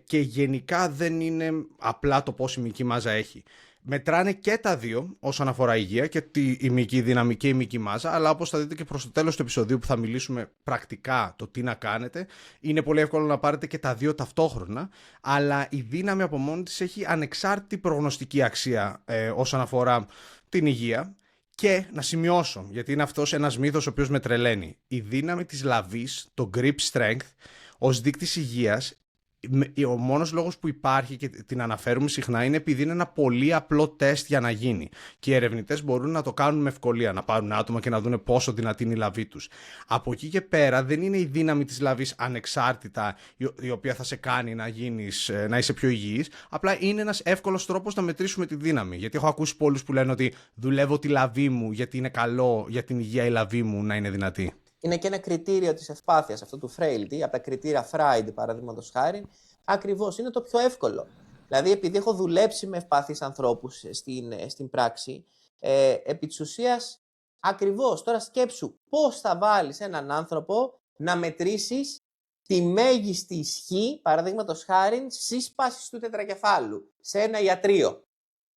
και γενικά δεν είναι απλά το πόση μυϊκή μάζα έχει. Μετράνε και τα δύο όσον αφορά υγεία, και η μυϊκή δύναμη και η μυϊκή μάζα, αλλά όπως θα δείτε και προς το τέλος του επεισοδίου που θα μιλήσουμε πρακτικά το τι να κάνετε, είναι πολύ εύκολο να πάρετε και τα δύο ταυτόχρονα, αλλά η δύναμη από μόνη της έχει ανεξάρτητη προγνωστική αξία όσον αφορά την υγεία. Και να σημειώσω, γιατί είναι αυτός ένας μύθος ο οποίος με τρελαίνει, η δύναμη της λαβής, το grip strength, ως δείκτης υγείας, ο μόνος λόγος που υπάρχει και την αναφέρουμε συχνά είναι επειδή είναι ένα πολύ απλό τεστ για να γίνει. Και οι ερευνητές μπορούν να το κάνουν με ευκολία, να πάρουν άτομα και να δουν πόσο δυνατή είναι η λαβή τους. Από εκεί και πέρα δεν είναι η δύναμη της λαβής ανεξάρτητα η οποία θα σε κάνει να είσαι πιο υγιής. Απλά είναι ένας εύκολος τρόπος να μετρήσουμε τη δύναμη. Γιατί έχω ακούσει πολλούς που λένε ότι δουλεύω τη λαβή μου γιατί είναι καλό για την υγεία η λαβή μου να είναι δυνατή. Είναι και ένα κριτήριο της ευπάθειας, αυτό του frailty, από τα κριτήρια Fried, παραδείγματος χάρη. Ακριβώς, είναι το πιο εύκολο. Δηλαδή, επειδή έχω δουλέψει με ευπάθεις ανθρώπους στην πράξη, επί της ουσίας, ακριβώς, τώρα σκέψου πώς θα βάλεις έναν άνθρωπο να μετρήσεις τη μέγιστη ισχύ, παραδείγματος χάρη, σύσπασης του τετρακεφάλου σε ένα ιατρείο.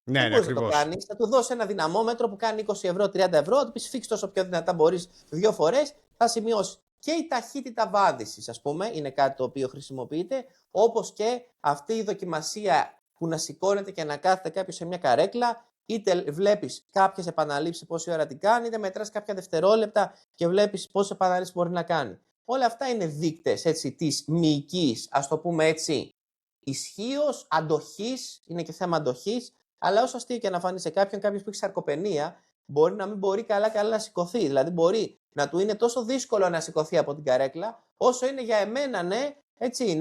Ναι, δεν μπορείς να το κάνεις. Θα του δώσει ένα δυναμόμετρο που κάνει 20 ευρώ, 30 ευρώ, θα του πεις φίξ τόσο πιο δυνατά μπορείς 2 φορές, θα σημειώσει. Και η ταχύτητα βάδισης, ας πούμε, είναι κάτι το οποίο χρησιμοποιείται, όπως και αυτή η δοκιμασία που να σηκώνεται και να κάθεται κάποιος σε μια καρέκλα, είτε βλέπεις κάποιες επαναλήψεις πόση ώρα την κάνει, είτε μετράς κάποια δευτερόλεπτα και βλέπεις πόσες επαναλήψεις μπορεί να κάνει. Όλα αυτά είναι δείκτες της μυϊκής, ας το πούμε έτσι, ισχύος, αντοχής, είναι και θέμα αντοχής. Αλλά όσο αστείο και να φανεί σε κάποιον, κάποιος που έχει σαρκοπενία, μπορεί να μην μπορεί καλά να σηκωθεί. Δηλαδή, μπορεί να του είναι τόσο δύσκολο να σηκωθεί από την καρέκλα, όσο είναι για εμένα, ναι, έτσι,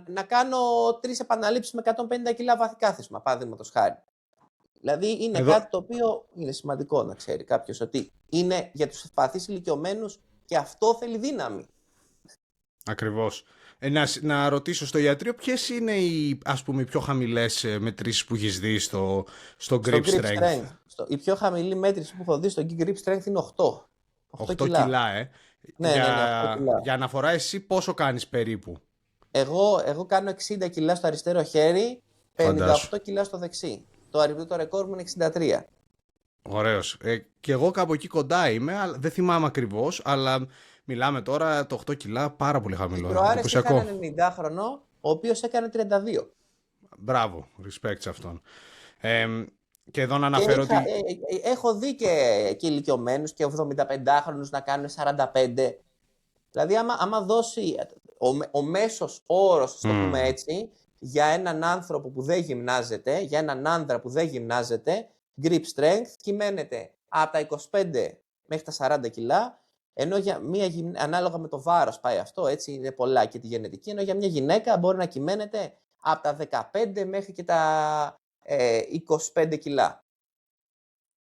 να κάνω 3 επαναλήψεις με 150 κιλά βαθικάθισμα, παραδείγματος χάρη. Δηλαδή, είναι κάτι το οποίο είναι σημαντικό να ξέρει κάποιος, ότι είναι για τους ευπαθείς ηλικιωμένους και αυτό θέλει δύναμη. Ακριβώς. Να ρωτήσω στο ιατρείο ποιες είναι οι πιο χαμηλές μετρήσεις που έχεις δει στο grip strength. Η πιο χαμηλή μέτρηση που έχω δει στο grip strength είναι 8. 8 κιλά, Ναι, 8 κιλά. Για αναφορά, εσύ πόσο κάνεις περίπου? Εγώ κάνω 60 κιλά στο αριστερό χέρι, 58 κιλά στο δεξί. Το ρεκόρ μου είναι 63. Ωραίος. Και εγώ κάπου εκεί κοντά είμαι, δεν θυμάμαι ακριβώς, αλλά μιλάμε τώρα το 8 κιλά πάρα πολύ χαμηλό. Ο Προάρες έκανε 90χρονο, ο οποίος έκανε 32. Μπράβο, respect σε αυτόν. Και εδώ να αναφέρω ότι... Έχω δει και ηλικιωμένους και 75χρονους να κάνουν 45. Δηλαδή, άμα δώσει ο μέσος όρος, το πούμε έτσι, για έναν άνθρωπο που δεν γυμνάζεται, για έναν άνδρα που δεν γυμνάζεται, grip strength κυμαίνεται από τα 25 μέχρι τα 40 κιλά, ενώ ανάλογα με το βάρος πάει αυτό, έτσι είναι πολλά και τη γενετική, ενώ για μια γυναίκα μπορεί να κυμαίνεται από τα 15 μέχρι και τα 25 κιλά.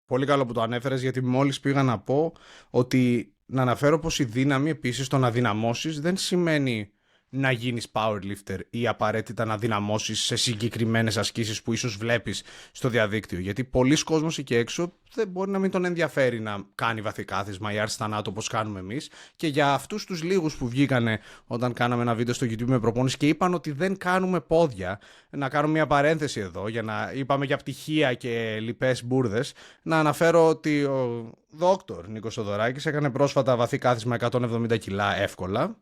Πολύ καλό που το ανέφερες, γιατί μόλις πήγα να πω ότι να αναφέρω πως η δύναμη επίσης το να δυναμώσεις δεν σημαίνει να γίνεις powerlifter ή απαραίτητα να δυναμώσεις σε συγκεκριμένες ασκήσεις που ίσως βλέπεις στο διαδίκτυο. Γιατί πολλοί κόσμος εκεί έξω δεν μπορεί να μην τον ενδιαφέρει να κάνει βαθικάθισμα ή άρση θανάτου όπως κάνουμε εμείς. Και για αυτούς τους λίγους που βγήκανε όταν κάναμε ένα βίντεο στο YouTube με προπόνηση και είπαν ότι δεν κάνουμε πόδια, να κάνω μια παρένθεση εδώ για να είπαμε για πτυχία και λοιπές μπουρδες, να αναφέρω ότι ο δόκτωρ Νίκος Θοδωράκης έκανε πρόσφατα βαθύ κάθισμα 170 κιλά εύκολα.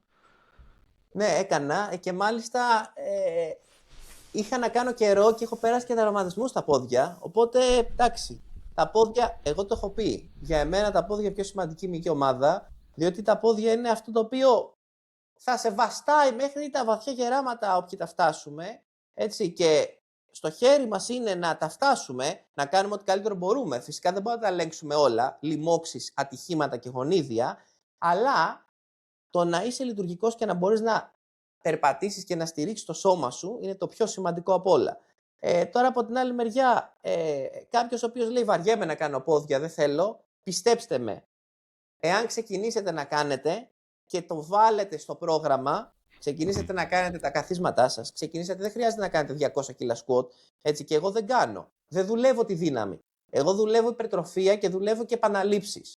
Ναι, έκανα και μάλιστα είχα να κάνω καιρό και έχω περάσει και τραυματισμούς στα πόδια. Οπότε, εντάξει, τα πόδια, εγώ το έχω πει. Για εμένα τα πόδια είναι πιο σημαντική μυϊκή ομάδα, διότι τα πόδια είναι αυτό το οποίο θα σε βαστάει μέχρι τα βαθιά γεράματα όποιοι τα φτάσουμε. Έτσι, και στο χέρι μας είναι να τα φτάσουμε, να κάνουμε ό,τι καλύτερο μπορούμε. Φυσικά δεν μπορούμε να τα ελέγξουμε όλα, λοιμώξεις, ατυχήματα και γονίδια, αλλά το να είσαι λειτουργικός και να μπορείς να περπατήσεις και να στηρίξεις το σώμα σου είναι το πιο σημαντικό από όλα. Τώρα από την άλλη μεριά, κάποιος ο οποίος λέει βαριέμαι να κάνω πόδια, δεν θέλω, πιστέψτε με, εάν ξεκινήσετε να κάνετε και το βάλετε στο πρόγραμμα, ξεκινήσετε να κάνετε τα καθίσματά σας, δεν χρειάζεται να κάνετε 200 κιλά squat, έτσι, και εγώ δεν κάνω. Δεν δουλεύω τη δύναμη. Εγώ δουλεύω υπερτροφία και δουλεύω και επαναλήψεις.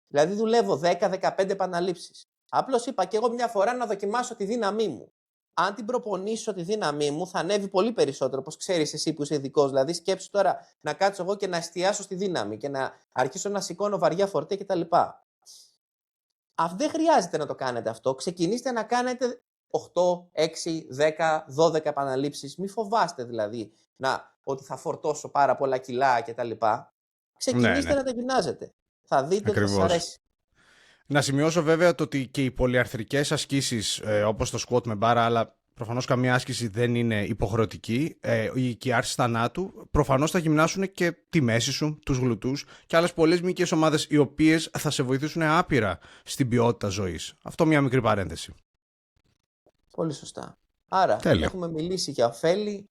Δηλαδή δουλεύω 10-15 επαναλήψεις. Απλώς είπα και εγώ μια φορά να δοκιμάσω τη δύναμή μου. Αν την προπονήσω τη δύναμή μου, θα ανέβει πολύ περισσότερο, όπως ξέρεις εσύ που είσαι ειδικός. Δηλαδή, σκέψου τώρα να κάτσω εγώ και να εστιάσω στη δύναμη και να αρχίσω να σηκώνω βαριά φορτία κτλ. Δεν χρειάζεται να το κάνετε αυτό. Ξεκινήστε να κάνετε 8, 6, 10, 12 επαναλήψεις. Μη φοβάστε δηλαδή ότι θα φορτώσω πάρα πολλά κιλά κτλ. Ξεκινήστε να τα γυμνάζετε. Θα δείτε ότι θα σας αρέσει. Να σημειώσω βέβαια το ότι και οι πολυαρθρικές ασκήσεις όπως το squat με μπάρα, αλλά προφανώς καμία άσκηση δεν είναι υποχρεωτική, και η άρση θανάτου, προφανώς θα γυμνάσουν και τη μέση σου, τους γλουτούς και άλλες πολλές μυϊκές ομάδες οι οποίες θα σε βοηθήσουν άπειρα στην ποιότητα ζωής. Αυτό μια μικρή παρένθεση. Πολύ σωστά. Άρα έχουμε μιλήσει για ωφέλη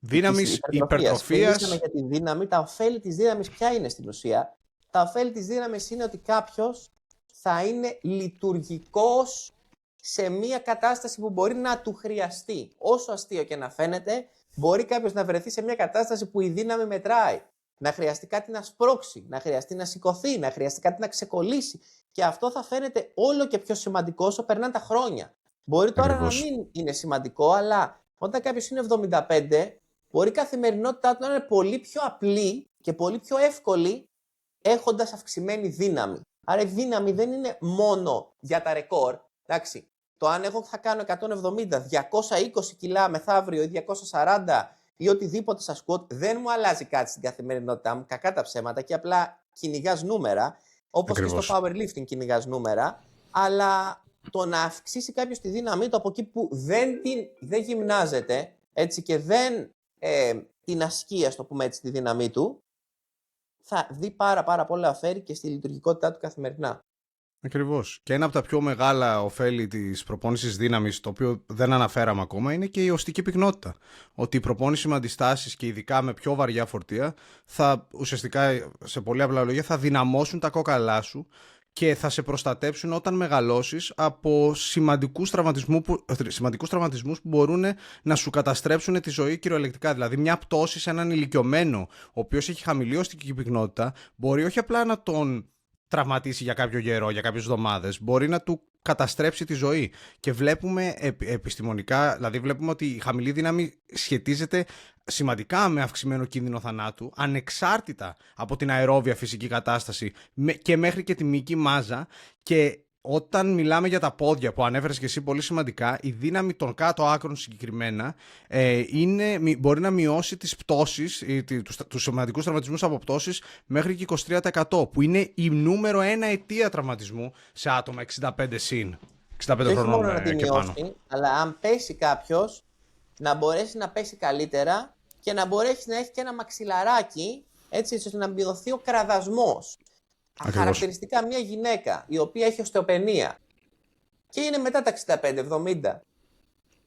δύναμης, υπερτροφίας. Μιλήσαμε για τη δύναμη. Τα ωφέλη της δύναμης ποια είναι στην ουσία? Τα ωφέλη της δύναμης είναι ότι κάποιος θα είναι λειτουργικός σε μια κατάσταση που μπορεί να του χρειαστεί. Όσο αστείο και να φαίνεται, μπορεί κάποιος να βρεθεί σε μια κατάσταση που η δύναμη μετράει. Να χρειαστεί κάτι να σπρώξει, να χρειαστεί να σηκωθεί, να χρειαστεί κάτι να ξεκολλήσει. Και αυτό θα φαίνεται όλο και πιο σημαντικό όσο περνάνε τα χρόνια. Μπορεί τώρα να μην είναι σημαντικό, αλλά όταν κάποιος είναι 75, μπορεί η καθημερινότητά του να είναι πολύ πιο απλή και πολύ πιο εύκολη, έχοντας αυξημένη δύναμη. Άρα η δύναμη δεν είναι μόνο για τα ρεκόρ. Εντάξει, το αν εγώ θα κάνω 170, 220 κιλά μεθαύριο ή 240 ή οτιδήποτε στα squat δεν μου αλλάζει κάτι στην καθημερινότητά μου, κακά τα ψέματα, και απλά κυνηγάς νούμερα, όπως και στο powerlifting κυνηγάς νούμερα, αλλά το να αυξήσει κάποιος τη δύναμή του από εκεί που δεν γυμνάζεται, έτσι, και δεν την ασκεί, ας το πούμε έτσι, τη δύναμή του, θα δει πάρα πολλά ωφέλη και στη λειτουργικότητά του καθημερινά. Ακριβώς. Και ένα από τα πιο μεγάλα ωφέλη της προπόνησης δύναμης, το οποίο δεν αναφέραμε ακόμα, είναι και η οστική πυκνότητα. Ότι η προπόνηση με αντιστάσεις και ειδικά με πιο βαριά φορτία θα ουσιαστικά, σε πολύ απλά λόγια, θα δυναμώσουν τα κόκαλά σου και θα σε προστατέψουν όταν μεγαλώσεις από σημαντικούς τραυματισμούς που μπορούν να σου καταστρέψουν τη ζωή κυριολεκτικά. Δηλαδή μια πτώση σε έναν ηλικιωμένο ο οποίος έχει χαμηλή οστική πυκνότητα μπορεί όχι απλά να τον τραυματίσει για κάποιο καιρό, για κάποιες εβδομάδες, μπορεί να του καταστρέψει τη ζωή. Και βλέπουμε επιστημονικά, δηλαδή βλέπουμε ότι η χαμηλή δύναμη σχετίζεται σημαντικά με αυξημένο κίνδυνο θανάτου, ανεξάρτητα από την αερόβια φυσική κατάσταση και μέχρι και τη μυϊκή μάζα. Και όταν μιλάμε για τα πόδια που ανέφερες και εσύ πολύ σημαντικά, η δύναμη των κάτω άκρων συγκεκριμένα μπορεί να μειώσει τις πτώσεις, τους σημαντικούς τραυματισμούς από πτώσεις μέχρι και 23%, που είναι η νούμερο 1 αιτία τραυματισμού σε άτομα 65 συν. 65 και χρονών όχι μόνο να τη και πάνω. μειώσει, αλλά αν πέσει κάποιος, να μπορέσει να πέσει καλύτερα και να μπορέσει να έχει και ένα μαξιλαράκι, έτσι ώστε να μειωθεί ο κραδασμός. Χαρακτηριστικά μια γυναίκα η οποία έχει οστεοπενία και είναι μετά τα 65-70,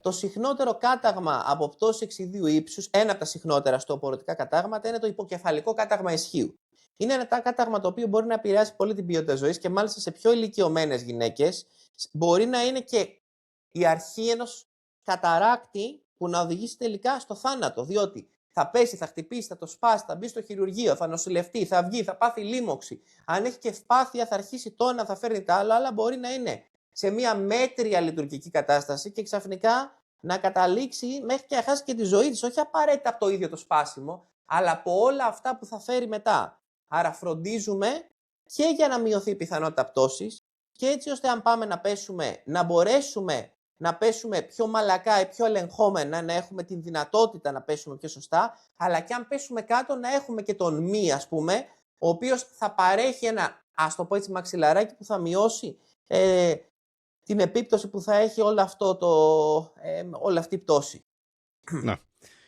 το συχνότερο κάταγμα από πτώση εξιδίου ύψους, ένα από τα συχνότερα στεοπορωτικά κατάγματα, είναι το υποκεφαλικό κάταγμα ισχύου. Είναι ένα κάταγμα το οποίο μπορεί να επηρεάσει πολύ την ποιότητα ζωής και μάλιστα σε πιο ηλικιωμένες γυναίκες μπορεί να είναι και η αρχή ενός καταράκτη που να οδηγήσει τελικά στο θάνατο. Διότι θα πέσει, θα χτυπήσει, θα το σπάσει, θα μπει στο χειρουργείο, θα νοσηλευτεί, θα βγει, θα πάθει λίμωξη. Αν έχει και ευπάθεια, θα αρχίσει το ένα, θα φέρνει το άλλο, αλλά μπορεί να είναι σε μια μέτρια λειτουργική κατάσταση και ξαφνικά να καταλήξει μέχρι και να χάσει και τη ζωή της. Όχι απαραίτητα από το ίδιο το σπάσιμο, αλλά από όλα αυτά που θα φέρει μετά. Άρα φροντίζουμε και για να μειωθεί η πιθανότητα πτώσης και έτσι ώστε αν πάμε να πέσουμε, να μπορέσουμε να πέσουμε πιο μαλακά ή πιο ελεγχόμενα, να έχουμε την δυνατότητα να πέσουμε πιο σωστά, αλλά και αν πέσουμε κάτω να έχουμε και τον μη, ας πούμε, ο οποίος θα παρέχει ένα, ας το πω έτσι, μαξιλαράκι που θα μειώσει την επίπτωση που θα έχει όλη αυτή η πτώση. Ναι.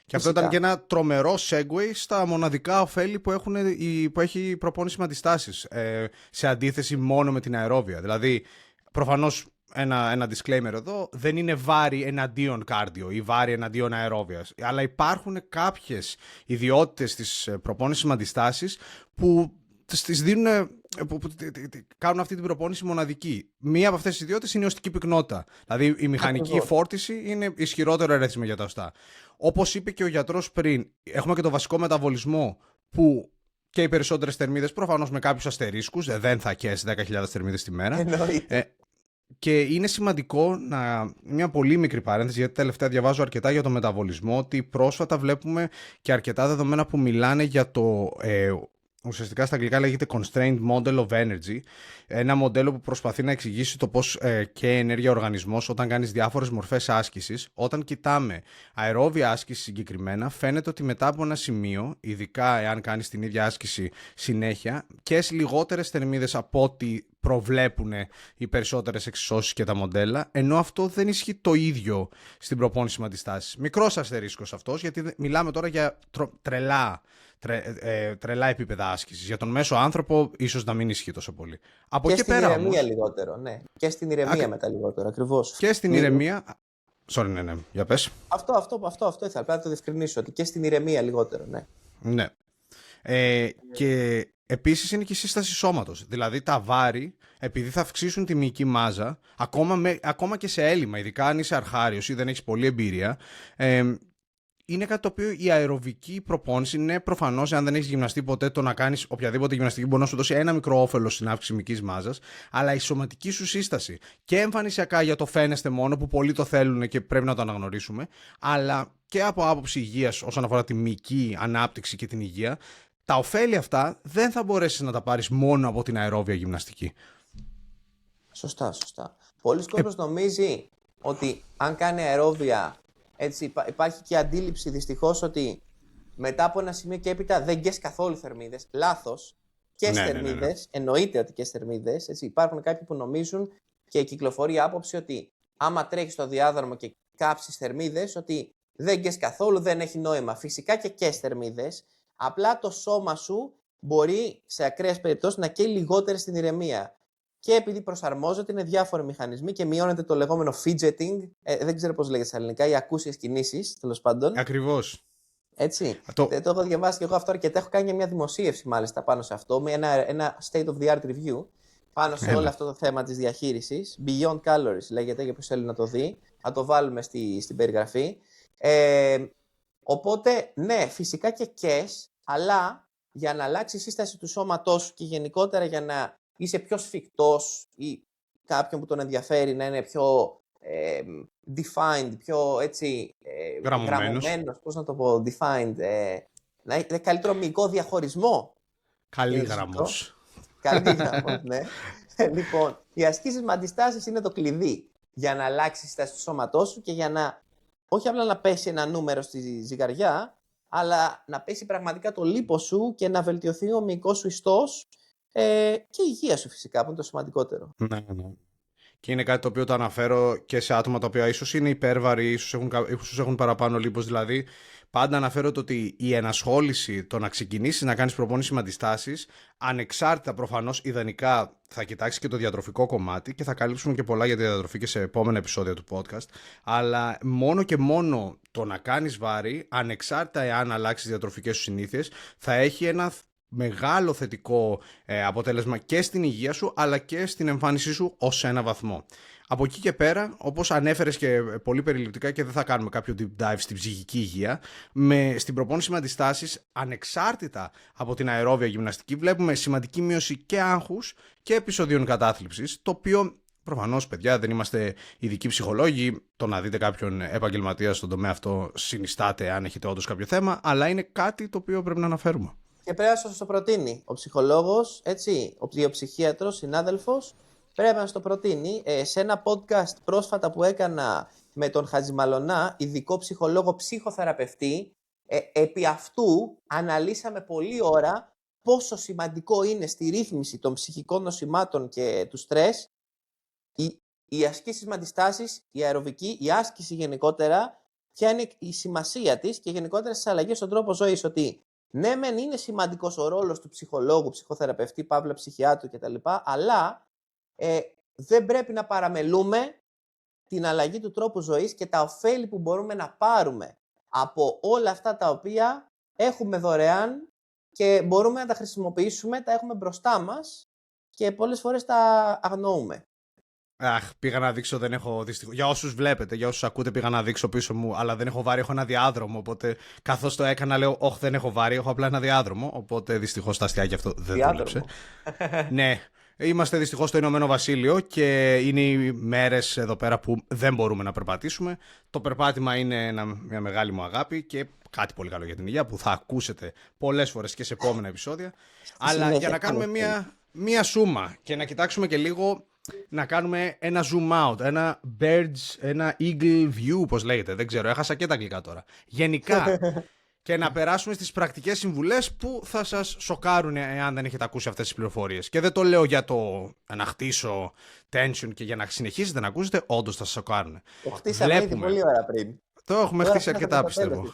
Και αυτό ήταν και ένα τρομερό segue στα μοναδικά ωφέλη που έχει η προπόνηση με αντιστάσεις, σε αντίθεση μόνο με την αερόβια. Δηλαδή, προφανώς ένα disclaimer εδώ, δεν είναι βάρη εναντίον κάρντιο ή βάρη εναντίον αερόβιας, αλλά υπάρχουν κάποιες ιδιότητες της προπόνησης με αντιστάσεις που τις δίνουν, που κάνουν αυτή την προπόνηση μοναδική. Μία από αυτές τις ιδιότητες είναι η οστική πυκνότητα. Δηλαδή η μηχανική φόρτιση είναι ισχυρότερο ερέθισμα για τα οστά. Όπως είπε και ο γιατρός πριν, έχουμε και το βασικό μεταβολισμό που και οι περισσότερες θερμίδες, προφανώς με κάποιους αστερίσκους, δεν θα καίσεις 10.000 θερμίδες τη μέρα. Και είναι σημαντικό μια πολύ μικρή παρένθεση, γιατί τελευταία διαβάζω αρκετά για το μεταβολισμό, ότι πρόσφατα βλέπουμε και αρκετά δεδομένα που μιλάνε για το, ουσιαστικά στα αγγλικά λέγεται Constrained Model of Energy, ένα μοντέλο που προσπαθεί να εξηγήσει το πώς και ενέργεια ο οργανισμός όταν κάνεις διάφορες μορφές άσκησης. Όταν κοιτάμε αερόβια άσκηση συγκεκριμένα, φαίνεται ότι μετά από ένα σημείο, ειδικά εάν κάνεις την ίδια άσκηση συνέχεια, και λιγότερες θερμίδες από ό,τι προβλέπουν οι περισσότερες εξισώσεις και τα μοντέλα, ενώ αυτό δεν ισχύει το ίδιο στην προπόνηση με αντιστάσεις. Μικρός αστερίσκος αυτός, γιατί μιλάμε τώρα για τρελά επίπεδα άσκησης. Για τον μέσο άνθρωπο ίσως να μην ισχύει τόσο πολύ. Από και εκεί στην πέρα ηρεμία όμως, λιγότερο, ναι. Και στην ηρεμία μετά λιγότερο, ακριβώς. Και στην ηρεμία. Sorry, ναι, για πες. Αυτό ήθελα, πρέπει να το διευκρινίσω, ότι και στην ηρεμία λιγότερο, ναι. Ναι. Και επίσης είναι και η σύσταση σώματος. Δηλαδή τα βάρη, επειδή θα αυξήσουν τη μυϊκή μάζα, ακόμα και σε έλλειμμα, ειδικά αν είσαι αρχάριος ή δεν έχεις πολλή εμπειρία, είναι κάτι το οποίο η αεροβική προπόνηση, ναι, προφανώς, αν δεν έχεις γυμναστεί ποτέ, το να κάνεις οποιαδήποτε γυμναστική μπορεί να σου δώσει ένα μικρό όφελος στην αύξηση μυϊκής μάζας, αλλά η σωματική σου σύσταση και εμφανισιακά για το φαίνεστε μόνο, που πολλοί το θέλουν και πρέπει να το αναγνωρίσουμε, αλλά και από άποψη υγείας όσον αφορά τη μυϊκή ανάπτυξη και την υγεία, τα ωφέλη αυτά δεν θα μπορέσεις να τα πάρεις μόνο από την αερόβια γυμναστική. Σωστά. Πολλοί κόσμος νομίζει ότι αν κάνει αερόβια, έτσι, υπάρχει και αντίληψη δυστυχώς ότι μετά από ένα σημείο και έπειτα δεν γκες καθόλου θερμίδες. Λάθος. Και θερμίδες, εννοείται ότι και θερμίδες. Υπάρχουν κάποιοι που νομίζουν και κυκλοφορεί η άποψη ότι άμα τρέχεις στο διάδρομο και κάψεις θερμίδες, ότι δεν γκες καθόλου, δεν έχει νόημα. Φυσικά και θερμίδες. Απλά το σώμα σου μπορεί σε ακραίες περιπτώσεις να καίει λιγότερες στην ηρεμία. Και επειδή προσαρμόζεται, είναι διάφοροι μηχανισμοί και μειώνεται το λεγόμενο fidgeting. Δεν ξέρω πώς λέγεται στα ελληνικά, οι ακούσιες κινήσεις, τέλος πάντων. Ακριβώς. Έτσι. Το έχω διαβάσει και εγώ αυτό αρκετά. Έχω κάνει μια δημοσίευση μάλιστα πάνω σε αυτό, με ένα state of the art review πάνω σε όλο αυτό το θέμα της διαχείρισης. Beyond Calories λέγεται, για ποιος θέλει να το δει. Θα το βάλουμε στην περιγραφή. Οπότε, ναι, φυσικά και κες, αλλά για να αλλάξει η σύσταση του σώματός σου και γενικότερα για να είσαι πιο σφιχτός ή κάποιον που τον ενδιαφέρει να είναι πιο defined, πιο έτσι γραμμωμένος, πώς να το πω, defined, να έχει καλύτερο μυϊκό διαχωρισμό. Καλή γραμμός. Καλή γραμμός, ναι. Λοιπόν, οι ασκήσεις με αντιστάσεις είναι το κλειδί για να αλλάξει η σύσταση του σώματός σου και για να όχι απλά να πέσει ένα νούμερο στη ζυγαριά, αλλά να πέσει πραγματικά το λίπος σου και να βελτιωθεί ο μυϊκός σου ιστός και η υγεία σου φυσικά, που είναι το σημαντικότερο. Ναι. Και είναι κάτι το οποίο το αναφέρω και σε άτομα τα οποία ίσως είναι υπέρβαροι, ίσως έχουν παραπάνω λίπος. Δηλαδή, πάντα αναφέρω το ότι η ενασχόληση, το να ξεκινήσεις να κάνεις προπόνηση με αντιστάσεις, ανεξάρτητα προφανώς, ιδανικά θα κοιτάξεις και το διατροφικό κομμάτι και θα καλύψουμε και πολλά για τη διατροφή και σε επόμενα επεισόδια του podcast. Αλλά μόνο και μόνο το να κάνεις βάρη, ανεξάρτητα εάν αλλάξεις διατροφικές σου συνήθειες, θα έχει ένα μεγάλο θετικό αποτέλεσμα και στην υγεία σου αλλά και στην εμφάνισή σου ως ένα βαθμό. Από εκεί και πέρα, όπως ανέφερες και πολύ περιληπτικά και δεν θα κάνουμε κάποιο deep dive στην ψυχική υγεία, στην προπόνηση με αντιστάσεις, ανεξάρτητα από την αερόβια γυμναστική, βλέπουμε σημαντική μείωση και άγχους και επεισοδίων κατάθλιψης, το οποίο προφανώς, παιδιά, δεν είμαστε ειδικοί ψυχολόγοι, το να δείτε κάποιον επαγγελματία στον τομέα αυτό συνιστάτε αν έχετε όντως κάποιο θέμα, αλλά είναι κάτι το οποίο πρέπει να αναφέρουμε. Και πρέπει να σας το προτείνει ο ψυχολόγος, έτσι, ο ψυχίατρος, συνάδελφος, πρέπει να σας το προτείνει. Σε ένα podcast πρόσφατα που έκανα με τον Χατζημαλωνά, ειδικό ψυχολόγο ψυχοθεραπευτή, επί αυτού αναλύσαμε πολλή ώρα πόσο σημαντικό είναι στη ρύθμιση των ψυχικών νοσημάτων και του στρες οι ασκήσεις με αντιστάσεις, η αεροβική, η άσκηση γενικότερα, ποια είναι η σημασία της και γενικότερα στις αλλαγές στον τρόπο ζωής. Ότι ναι, μεν είναι σημαντικός ο ρόλος του ψυχολόγου, ψυχοθεραπευτή, παύλα ψυχιάτρου κτλ. Αλλά δεν πρέπει να παραμελούμε την αλλαγή του τρόπου ζωής και τα ωφέλη που μπορούμε να πάρουμε από όλα αυτά τα οποία έχουμε δωρεάν και μπορούμε να τα χρησιμοποιήσουμε, τα έχουμε μπροστά μας και πολλές φορές τα αγνοούμε. Αχ, πήγα να δείξω, δεν έχω δυστυχώς. Για όσους βλέπετε, για όσους ακούτε, πήγα να δείξω πίσω μου, αλλά δεν έχω βάρη, έχω ένα διάδρομο. Οπότε καθώς το έκανα, λέω: όχι, δεν έχω βάρη, έχω απλά ένα διάδρομο. Οπότε δυστυχώς τα αστιάκια αυτό δεν δούλεψε. Ναι. Είμαστε δυστυχώς στο Ηνωμένο Βασίλειο και είναι οι μέρες εδώ πέρα που δεν μπορούμε να περπατήσουμε. Το περπάτημα είναι μια μεγάλη μου αγάπη και κάτι πολύ καλό για την υγεία που θα ακούσετε πολλές φορές και σε επόμενα επεισόδια. Αλλά για να κάνουμε μια σούμα και να κοιτάξουμε και λίγο, να κάνουμε ένα zoom out, ένα eagle view, πώς λέγεται, δεν ξέρω, έχασα και τα αγγλικά τώρα. Γενικά. Και να περάσουμε στις πρακτικές συμβουλές που θα σας σοκάρουν εάν δεν έχετε ακούσει αυτές τις πληροφορίες. Και δεν το λέω για το να χτίσω tension και για να συνεχίσετε να ακούσετε, όντως θα σας σοκάρουν. Το χτίσαμε ήδη πολύ ώρα πριν. Το έχουμε χτίσει αρκετά, πιστεύω.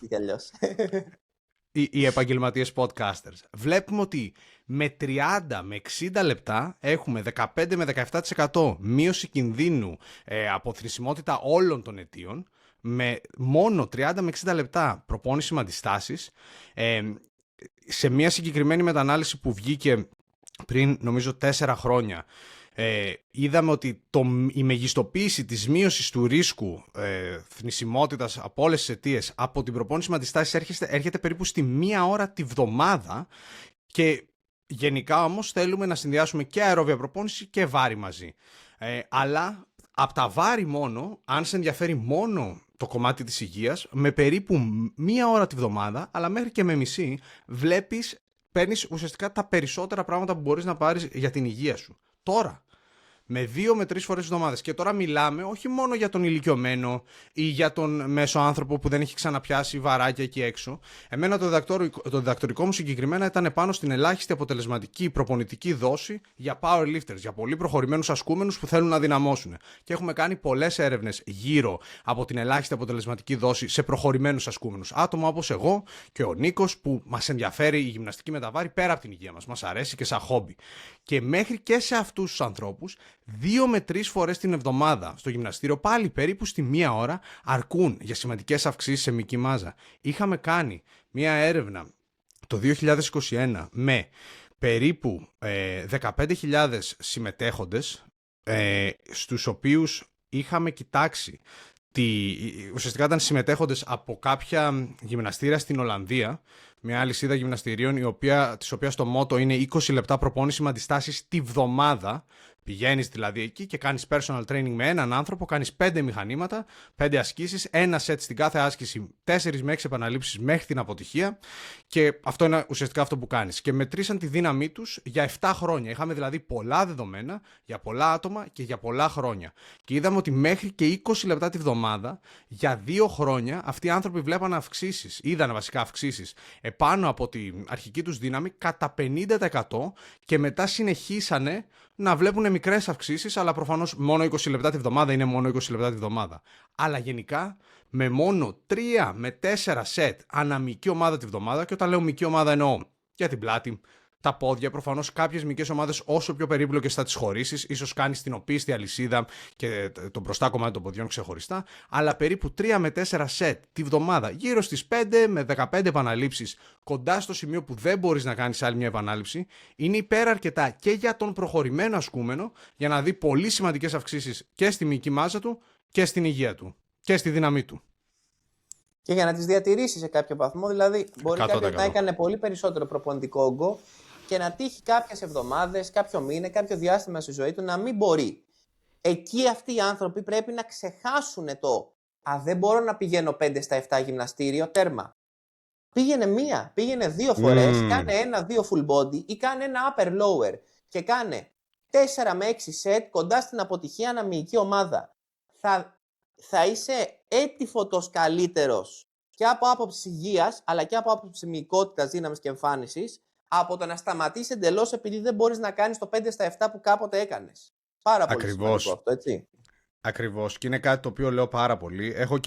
Οι επαγγελματίες podcasters. Βλέπουμε ότι με 30 με 60 λεπτά έχουμε 15 με 17% μείωση κινδύνου από θνησιμότητα όλων των αιτίων. Με μόνο 30 με 60 λεπτά προπόνηση με αντιστάσεις, σε μια συγκεκριμένη μετανάλυση που βγήκε πριν νομίζω 4 χρόνια, είδαμε ότι η μεγιστοποίηση της μείωσης του ρίσκου θνησιμότητας από όλες τις αιτίες από την προπόνηση με αντιστάσεις έρχεται περίπου στη 1 ώρα τη βδομάδα. Και γενικά όμως θέλουμε να συνδυάσουμε και αερόβια προπόνηση και βάρη μαζί. Αλλά από τα βάρη μόνο, αν σε ενδιαφέρει μόνο το κομμάτι της υγείας, με περίπου 1 ώρα τη βδομάδα, αλλά μέχρι και με μισή, παίρνεις ουσιαστικά τα περισσότερα πράγματα που μπορείς να πάρεις για την υγεία σου. Τώρα, με 2 με 3 φορές εβδομάδες. Και τώρα μιλάμε όχι μόνο για τον ηλικιωμένο ή για τον μέσο άνθρωπο που δεν έχει ξαναπιάσει βαράκια εκεί έξω. Εμένα το διδακτορικό μου συγκεκριμένα ήταν πάνω στην ελάχιστη αποτελεσματική προπονητική δόση για powerlifters, για πολύ προχωρημένους ασκούμενους που θέλουν να δυναμώσουν. Και έχουμε κάνει πολλές έρευνες γύρω από την ελάχιστη αποτελεσματική δόση σε προχωρημένους ασκούμενους. Άτομα όπως εγώ και ο Νίκος, που μας ενδιαφέρει η γυμναστική με τα βάρη πέρα από την υγεία μας. Μας αρέσει και σαν χόμπι. Και μέχρι και σε αυτούς τους ανθρώπους, 2 με 3 φορές την εβδομάδα στο γυμναστήριο, πάλι περίπου στη 1 ώρα, αρκούν για σημαντικές αυξήσεις σε μυϊκή μάζα. Είχαμε κάνει μια έρευνα το 2021 με περίπου 15.000 συμμετέχοντες, στους οποίους είχαμε κοιτάξει ουσιαστικά ήταν συμμετέχοντες από κάποια γυμναστήρια στην Ολλανδία, μια αλυσίδα γυμναστηρίων, της οποίας το μότο είναι 20 λεπτά προπόνηση με αντιστάσεις τη βδομάδα. Πηγαίνεις δηλαδή εκεί και κάνεις personal training με έναν άνθρωπο, κάνεις 5 μηχανήματα, 5 ασκήσεις, ένα set στην κάθε άσκηση, 4 με 6 επαναλήψεις μέχρι την αποτυχία, και αυτό είναι ουσιαστικά αυτό που κάνεις. Και μετρήσαν τη δύναμή τους για 7 χρόνια. Είχαμε δηλαδή πολλά δεδομένα για πολλά άτομα και για πολλά χρόνια. Και είδαμε ότι μέχρι και 20 λεπτά τη βδομάδα, για 2 χρόνια, αυτοί οι άνθρωποι βλέπαν αυξήσεις, είδαν βασικά αυξήσεις επάνω από την αρχική τους δύναμη κατά 50%, και μετά συνεχίσανε να βλέπουν μικρές αυξήσεις, αλλά προφανώς μόνο 20 λεπτά τη βδομάδα είναι μόνο 20 λεπτά τη βδομάδα. Αλλά γενικά με μόνο 3 με 4 σετ ανά μυϊκή ομάδα τη βδομάδα, και όταν λέω μυϊκή ομάδα εννοώ για την πλάτη, τα πόδια. Προφανώς κάποιες μικρές ομάδες, όσο πιο περίπλοκες θα τις χωρίσεις, ίσως κάνεις την οπίστη αλυσίδα και το μπροστά κομμάτι των ποδιών ξεχωριστά, αλλά περίπου 3 με 4 σετ τη βδομάδα, γύρω στις 5 με 15 επαναλήψεις, κοντά στο σημείο που δεν μπορείς να κάνεις άλλη μια επανάληψη, είναι υπεραρκετά και για τον προχωρημένο ασκούμενο για να δει πολύ σημαντικές αυξήσεις και στη μυϊκή μάζα του και στην υγεία του και στη δύναμή του. Και για να τις διατηρήσει σε κάποιο βαθμό, δηλαδή μπορεί κάποιος να έκανε πολύ περισσότερο προπονητικό όγκο και να τύχει κάποιες εβδομάδες, κάποιο μήνα, κάποιο διάστημα στη ζωή του να μην μπορεί. Εκεί αυτοί οι άνθρωποι πρέπει να ξεχάσουν δεν μπορώ να πηγαίνω 5 στα 7 γυμναστήριο, τέρμα. Πήγαινε 1, πήγαινε 2 φορές, κάνε 1-2 full body ή κάνε ένα upper lower και κάνε 4 με 6 set κοντά στην αποτυχία αναμυϊκή ομάδα. Θα είσαι έτυφωτος καλύτερος και από άποψη υγείας, αλλά και από άποψη μυϊκότητας, δύναμης και εμφάνισης, από το να σταματήσεις εντελώς επειδή δεν μπορείς να κάνεις το 5 στα 7 που κάποτε έκανες. Πάρα πολύ σημαντικό αυτό, έτσι. Ακριβώς. Και είναι κάτι το οποίο λέω πάρα πολύ. Έχω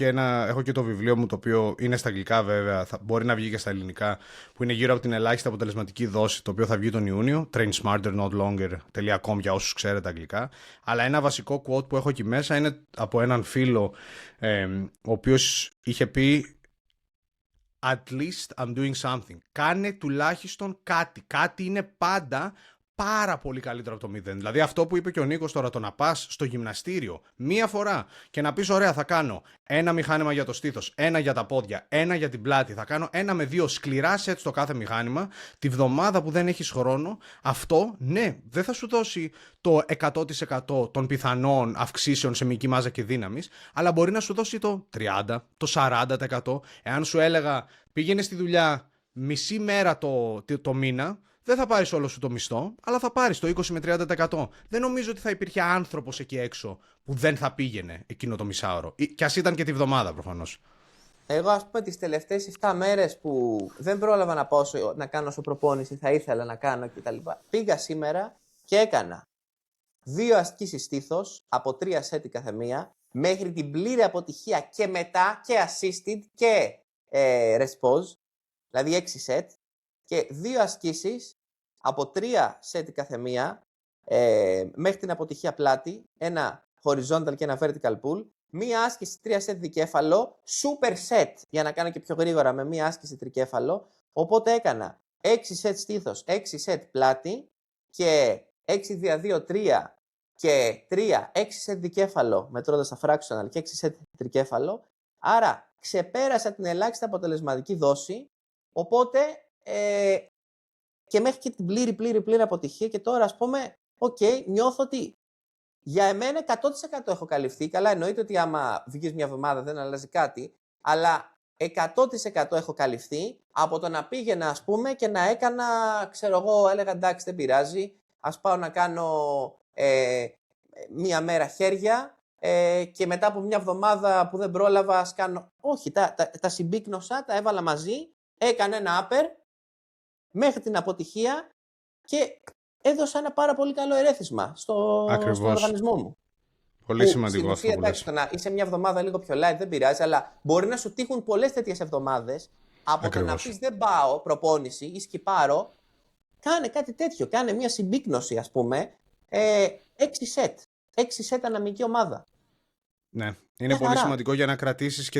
και το βιβλίο μου, το οποίο είναι στα αγγλικά βέβαια, μπορεί να βγει και στα ελληνικά, που είναι γύρω από την ελάχιστη αποτελεσματική δόση, το οποίο θα βγει τον Ιούνιο. trainsmarternotlonger.com για όσους ξέρετε αγγλικά. Αλλά ένα βασικό quote που έχω εκεί μέσα είναι από έναν φίλο, ο οποίος είχε πει «At least I'm doing something». Κάνε τουλάχιστον κάτι. Κάτι είναι πάντα πάρα πολύ καλύτερο από το 0. Δηλαδή αυτό που είπε και ο Νίκος τώρα, το να πας στο γυμναστήριο μία φορά και να πεις ωραία, θα κάνω ένα μηχάνημα για το στήθος, ένα για τα πόδια, ένα για την πλάτη, θα κάνω 1 με 2 σκληρά σετ στο κάθε μηχάνημα, τη βδομάδα που δεν έχεις χρόνο, αυτό ναι, δεν θα σου δώσει το 100% των πιθανών αυξήσεων σε μυϊκή μάζα και δύναμης, αλλά μπορεί να σου δώσει το 30%, το 40%. Εάν σου έλεγα πήγαινε στη δουλειά μισή μέρα το μήνα, δεν θα πάρεις όλο σου το μισθό, αλλά θα πάρεις το 20 με 30%. Δεν νομίζω ότι θα υπήρχε άνθρωπος εκεί έξω που δεν θα πήγαινε εκείνο το μισάωρο. Κι ας ήταν και τη βδομάδα προφανώς. Εγώ, ας πούμε, τις τελευταίες 7 μέρες που δεν πρόλαβα να κάνω όσο προπόνηση θα ήθελα να κάνω κτλ. Πήγα σήμερα και έκανα 2 ασκήσεις στήθος από 3 σετ η καθεμία, μέχρι την πλήρη αποτυχία και μετά και assisted και rest pause, δηλαδή 6 σετ, και 2 ασκήσεις από 3 σετ η καθεμία, μέχρι την αποτυχία πλάτη, ένα horizontal και ένα vertical pull, μία άσκηση 3 σετ δικέφαλο, super set για να κάνω και πιο γρήγορα με μία άσκηση τρικέφαλο, οπότε έκανα 6 σετ στήθος, 6 σετ πλάτη και 6-2-2-3 και 3, 6 σετ δικέφαλο μετρώντας τα fractional και 6 σετ τρικέφαλο, άρα ξεπέρασα την ελάχιστη αποτελεσματική δόση, οπότε και μέχρι και την πλήρη αποτυχία και τώρα, ας πούμε, νιώθω ότι για εμένα 100% έχω καλυφθεί. Καλά, εννοείται ότι άμα βγεις μια εβδομάδα δεν αλλάζει κάτι, αλλά 100% έχω καλυφθεί από το να πήγαινα, ας πούμε, και να έκανα, ξέρω εγώ, έλεγα εντάξει, δεν πειράζει, ας πάω να κάνω μία μέρα χέρια και μετά από μια εβδομάδα που δεν πρόλαβα, ας κάνω. Όχι, τα συμπίκνωσα, τα έβαλα μαζί, έκανα ένα upper μέχρι την αποτυχία και έδωσα ένα πάρα πολύ καλό ερέθισμα στον οργανισμό μου. Πολύ σημαντικό αυτό που λες. Το να είσαι μια εβδομάδα λίγο πιο light δεν πειράζει, αλλά μπορεί να σου τύχουν πολλές τέτοιες εβδομάδες από το να πεις δεν πάω προπόνηση ή σκυπάρω. Κάνε κάτι τέτοιο, κάνε μια συμπίκνωση, ας πούμε, 6 σετ. 6 σετ αναμυϊκή ομάδα. Ναι, είναι πολύ σημαντικό για να κρατήσεις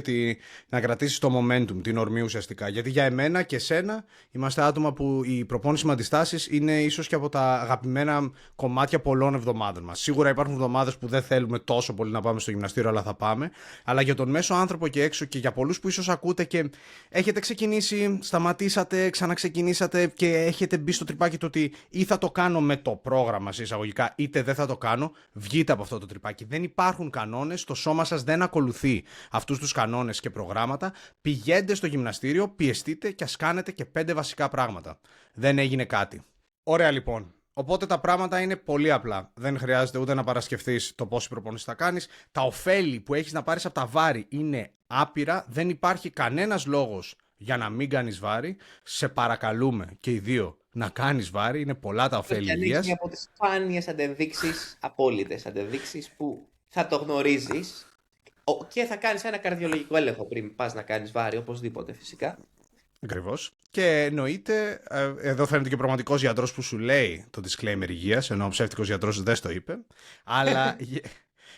να κρατήσεις το momentum, την ορμή ουσιαστικά. Γιατί για εμένα και εσένα είμαστε άτομα που η προπόνηση με αντιστάσεις είναι ίσως και από τα αγαπημένα κομμάτια πολλών εβδομάδων μας. Σίγουρα υπάρχουν εβδομάδες που δεν θέλουμε τόσο πολύ να πάμε στο γυμναστήριο, αλλά θα πάμε. Αλλά για τον μέσο άνθρωπο και έξω και για πολλούς που ίσως ακούτε και έχετε ξεκινήσει, σταματήσατε, ξαναξεκινήσατε και έχετε μπει στο τρυπάκι το ότι ή θα το κάνω με το πρόγραμμα σε εισαγωγικά, είτε δεν θα το κάνω, βγείτε από αυτό το τρυπάκι. Δεν υπάρχουν κανόνες, το σώμα σας δεν ακολουθεί αυτούς τους κανόνες και προγράμματα. Πηγαίνετε στο γυμναστήριο, πιεστείτε και ας κάνετε και 5 βασικά πράγματα. Δεν έγινε κάτι. Ωραία λοιπόν. Οπότε τα πράγματα είναι πολύ απλά. Δεν χρειάζεται ούτε να παρασκεφθείς το πόση προπόνηση θα κάνεις. Τα ωφέλη που έχεις να πάρεις από τα βάρη είναι άπειρα. Δεν υπάρχει κανένας λόγος για να μην κάνεις βάρη. Σε παρακαλούμε και οι δύο να κάνεις βάρη. Είναι πολλά τα ωφέλη υγείας. Είναι από τις σπάνιες αντεδείξεις, απόλυτες αντεδείξεις που θα το γνωρίζεις και θα κάνεις ένα καρδιολογικό έλεγχο πριν πας να κάνεις βάρη, οπωσδήποτε φυσικά. Ακριβώς. Και εννοείται, εδώ φαίνεται και ο πραγματικός γιατρός που σου λέει το disclaimer υγείας, ενώ ο ψεύτικος γιατρός δεν στο είπε. Αλλά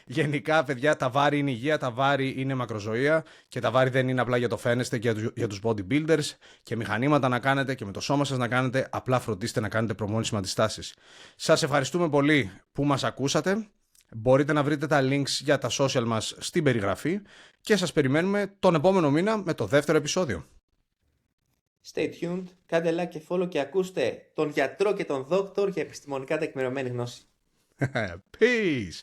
γενικά, παιδιά, τα βάρη είναι υγεία, τα βάρη είναι μακροζωία και τα βάρη δεν είναι απλά για το φαίνεστε και για τους bodybuilders και μηχανήματα να κάνετε και με το σώμα σας να κάνετε. Απλά φροντίστε να κάνετε προμόνηση με αντιστάσεις. Σας ευχαριστούμε πολύ που μας ακούσατε. Μπορείτε να βρείτε τα links για τα social μας στην περιγραφή και σας περιμένουμε τον επόμενο μήνα με το δεύτερο επεισόδιο. Stay tuned, κάντε like και follow και ακούστε τον γιατρό και τον δόκτωρ για επιστημονικά τεκμηριωμένη γνώση. Peace!